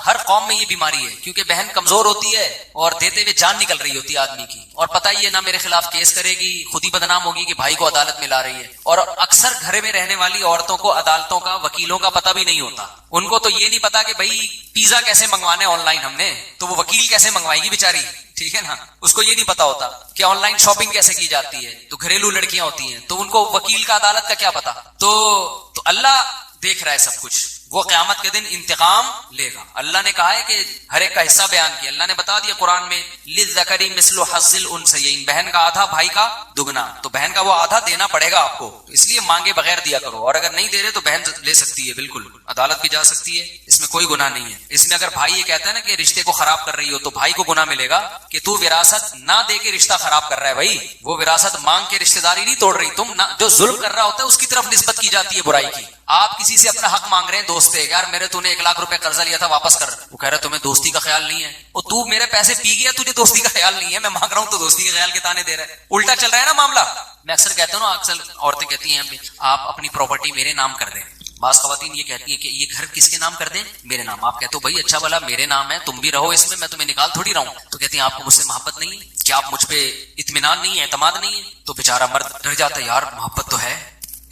ہر قوم میں یہ بیماری ہے کیونکہ بہن کمزور ہوتی ہے اور دیتے ہوئے جان نکل رہی ہوتی ہے آدمی کی، اور پتہ ہی ہے نہ میرے خلاف کیس کرے گی، خود ہی بدنام ہوگی کہ بھائی کو عدالت میں لا رہی ہے۔ اور اکثر گھر میں رہنے والی عورتوں کو عدالتوں کا، وکیلوں کا پتہ بھی نہیں ہوتا۔ ان کو تو یہ نہیں پتا کہ بھائی پیزا کیسے منگوانا ہے آن لائن ہم نے، تو وہ وکیل کیسے منگوائے گی بیچاری، ٹھیک ہے نا؟ اس کو یہ نہیں پتا ہوتا کہ آن لائن شاپنگ کیسے کی جاتی ہے، تو گھریلو لڑکیاں ہوتی ہیں تو ان کو وکیل کا، عدالت کا کیا پتا۔ تو اللہ دیکھ رہا ہے سب کچھ، وہ قیامت کے دن انتقام لے گا۔ اللہ نے کہا ہے کہ ہر ایک کا حصہ بیان کیا، اللہ نے بتا دیا قرآن میں للذکر مثل حظ الانثیین، بہن کا آدھا بھائی کا دگنا، تو بہن کا وہ آدھا دینا پڑے گا آپ کو، اس لیے مانگے بغیر دیا کرو، اور اگر نہیں دے رہے تو بہن لے سکتی ہے، بالکل عدالت بھی جا سکتی ہے، اس میں کوئی گناہ نہیں ہے۔ اس میں اگر بھائی یہ کہتا ہے نا کہ رشتے کو خراب کر رہی ہو تو بھائی کو گناہ ملے گا کہ تو وراثت نہ دے کے رشتہ خراب کر رہا ہے۔ بھائی وہ وراثت مانگ کے رشتہ داری نہیں توڑ رہی، تم جو ظلم کر رہا ہوتا ہے اس کی طرف نسبت کی جاتی ہے برائی کی۔ آپ کسی سے اپنا حق مانگ رہے ہیں، دوست ہے، یار میرے تو نے 1 لاکھ روپے قرضہ لیا تھا واپس کر، وہ کہہ رہا تمہیں دوستی کا خیال نہیں ہے، اور تو میرے پیسے پی گیا، تجھے دوستی کا خیال نہیں ہے، میں مانگ رہا ہوں تو دوستی کے خیال کے تانے دے رہا ہے، الٹا چل رہا ہے نا معاملہ۔ میں اکثر کہتا ہوں نا، اکثر عورتیں کہتی ہیں آپ اپنی پراپرٹی میرے نام کر دیں، بعض خواتین یہ کہتی ہیں کہ یہ گھر کس کے نام کر دیں؟ میرے نام. آپ کہتے ہو بھائی اچھا بھلا میرے نام ہے، تم بھی رہو اس میں تمہیں نکال تھوڑی رہا ہوں. تو کہتی ہیں آپ کو مجھ سے محبت نہیں ہے کیا؟ آپ مجھ پہ اطمینان نہیں ہے، اعتماد نہیں ہے؟ تو بیچارہ مرد ڈر جاتا ہے، یار محبت تو ہے،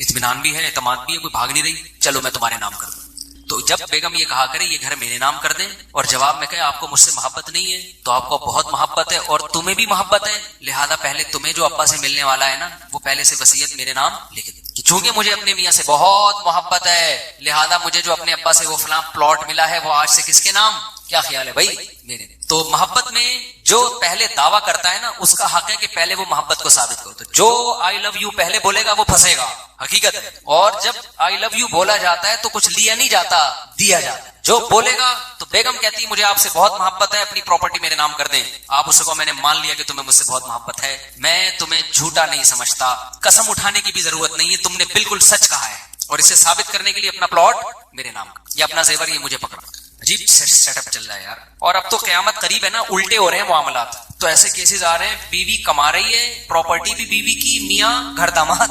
اطمینان بھی ہے، اعتماد بھی ہے، کوئی بھاگ نہیں رہی، چلو میں تمہارے نام کر دوں. تو جب بیگم یہ کہا کرے یہ گھر میرے نام کر دیں اور جواب میں کہے آپ کو مجھ سے محبت نہیں ہے، تو آپ کو بہت محبت ہے اور تمہیں بھی محبت ہے، لہذا پہلے تمہیں جو ابا سے ملنے والا ہے نا وہ پہلے سے وصیت میرے نام لکھ دے کہ چونکہ مجھے اپنے میاں سے بہت محبت ہے لہذا مجھے جو اپنے ابا سے وہ فلاں پلاٹ ملا ہے وہ آج سے کس کے نام؟ کیا خیال ہے بھائی؟ میرے. تو محبت میں جو پہلے دعویٰ کرتا ہے نا اس کا حق ہے کہ پہلے وہ محبت کو ثابت کرو. تو جو آئی لو یو پہلے بولے گا وہ پھنسے گا، حقیقت ہے. اور جب آئی لو یو بولا جاتا ہے تو کچھ لیا نہیں جاتا، دیا جاتا ہے. جو بولے گا تو بیگم کہتی ہے مجھے آپ سے بہت محبت ہے، اپنی پراپرٹی میرے نام کر دیں. آپ اس کو میں نے مان لیا کہ تمہیں مجھ سے بہت محبت ہے، میں تمہیں جھوٹا نہیں سمجھتا، قسم اٹھانے کی بھی ضرورت نہیں ہے، تم نے بالکل سچ کہا ہے اور اسے ثابت کرنے کے لیے اپنا پلاٹ میرے نام کا یا اپنا زیور یہ مجھے پکڑا. عجیب سیٹ اپ چل رہا ہے یار. اور اب تو قیامت قریب ہے نا، الٹے ہو رہے ہیں معاملات. تو ایسے کیسز آ رہے ہیں بیوی کما رہی ہے، پراپرٹی بھی بیوی کی، میاں گھر داماد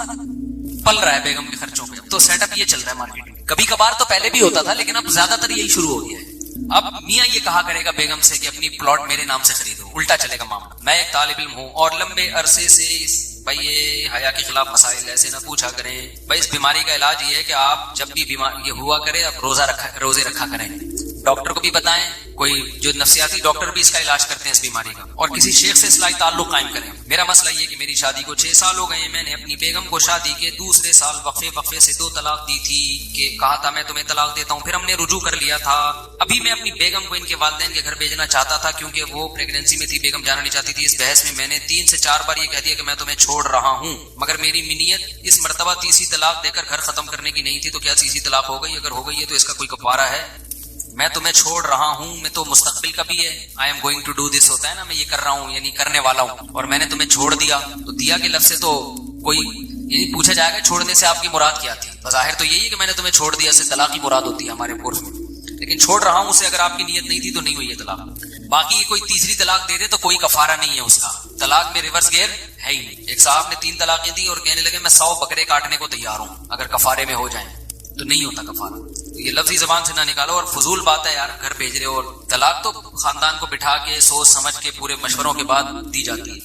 پل رہا ہے بیگم کے خرچوں پہ. تو سیٹ اپ یہ چل رہا ہے مارکیٹ میں. کبھی کبھار تو پہلے بھی ہوتا تھا لیکن اب زیادہ تر یہی شروع ہو گیا ہے. اب میاں یہ کہا کرے گا بیگم سے کہ اپنی پلاٹ میرے نام سے خریدو، الٹا چلے گا معاملہ. میں ایک طالب علم ہوں اور لمبے عرصے سے بھائی یہ حیا کے خلاف مسائل ایسے نہ پوچھا کریں. بھائی اس بیماری کا علاج یہ ہے کہ آپ جب بھی بیمار یہ ہوا کرے آپ روزے رکھا کریں. ڈاکٹر کو بھی بتائیں، کوئی جو نفسیاتی ڈاکٹر بھی اس کا علاج کرتے ہیں اس بیماری کا، اور کسی شیخ سے اصلاحی تعلق قائم کریں. میرا مسئلہ یہ کہ میری شادی کو 6 سال ہو گئے ہیں. میں نے اپنی بیگم کو شادی کے دوسرے سال وقفے سے 2 طلاق دی تھی کہ کہا تھا میں تمہیں طلاق دیتا ہوں، پھر ہم نے رجوع کر لیا تھا. ابھی میں اپنی بیگم کو ان کے والدین کے گھر بھیجنا چاہتا تھا کیونکہ وہ پریگنینسی میں تھی، بیگم جانا نہیں چاہتی تھی. اس بحث میں نے 3 سے 4 بار یہ کہہ دیا کہ میں تمہیں چھوڑ رہا ہوں، مگر میری نیت اس مرتبہ تیسری طلاق دے کر گھر ختم کرنے کی نہیں تھی. تو کیا تیسری طلاق ہو گئی؟ اگر ہو گئی ہے تو اس کا کوئی کفارہ ہے؟ میں تمہیں چھوڑ رہا ہوں میں تو مستقبل کا بھی ہے، I am going to do this ہوتا ہے نا، میں یہ کر رہا ہوں یعنی کرنے والا ہوں، اور میں نے تمہیں چھوڑ دیا. تو دیا کے لفظ سے تو کوئی یعنی پوچھا جائے گا چھوڑنے سے آپ کی مراد کیا تھی؟ بظاہر تو یہی ہے کہ میں نے تمہیں چھوڑ دیا سے طلاق کی مراد ہوتی ہے ہمارے عرف میں، لیکن چھوڑ رہا ہوں اسے اگر آپ کی نیت نہیں تھی تو نہیں ہوئی ہے طلاق. باقی یہ کوئی تیسری طلاق دے دے تو کوئی کفارہ نہیں ہے اس کا، طلاق میں ریورس گیئر ہے ہی نہیں. ایک صاحب نے 3 طلاقیں دی اور کہنے لگے میں 100 بکرے کاٹنے کو تیار ہوں اگر کفارے میں ہو جائیں. تو نہیں ہوتا کفارہ. یہ لفظی زبان سے نہ نکالو. اور فضول بات ہے یار، گھر بھیج رہے ہو. اور طلاق تو خاندان کو بٹھا کے سوچ سمجھ کے پورے مشوروں کے بعد دی جاتی ہے.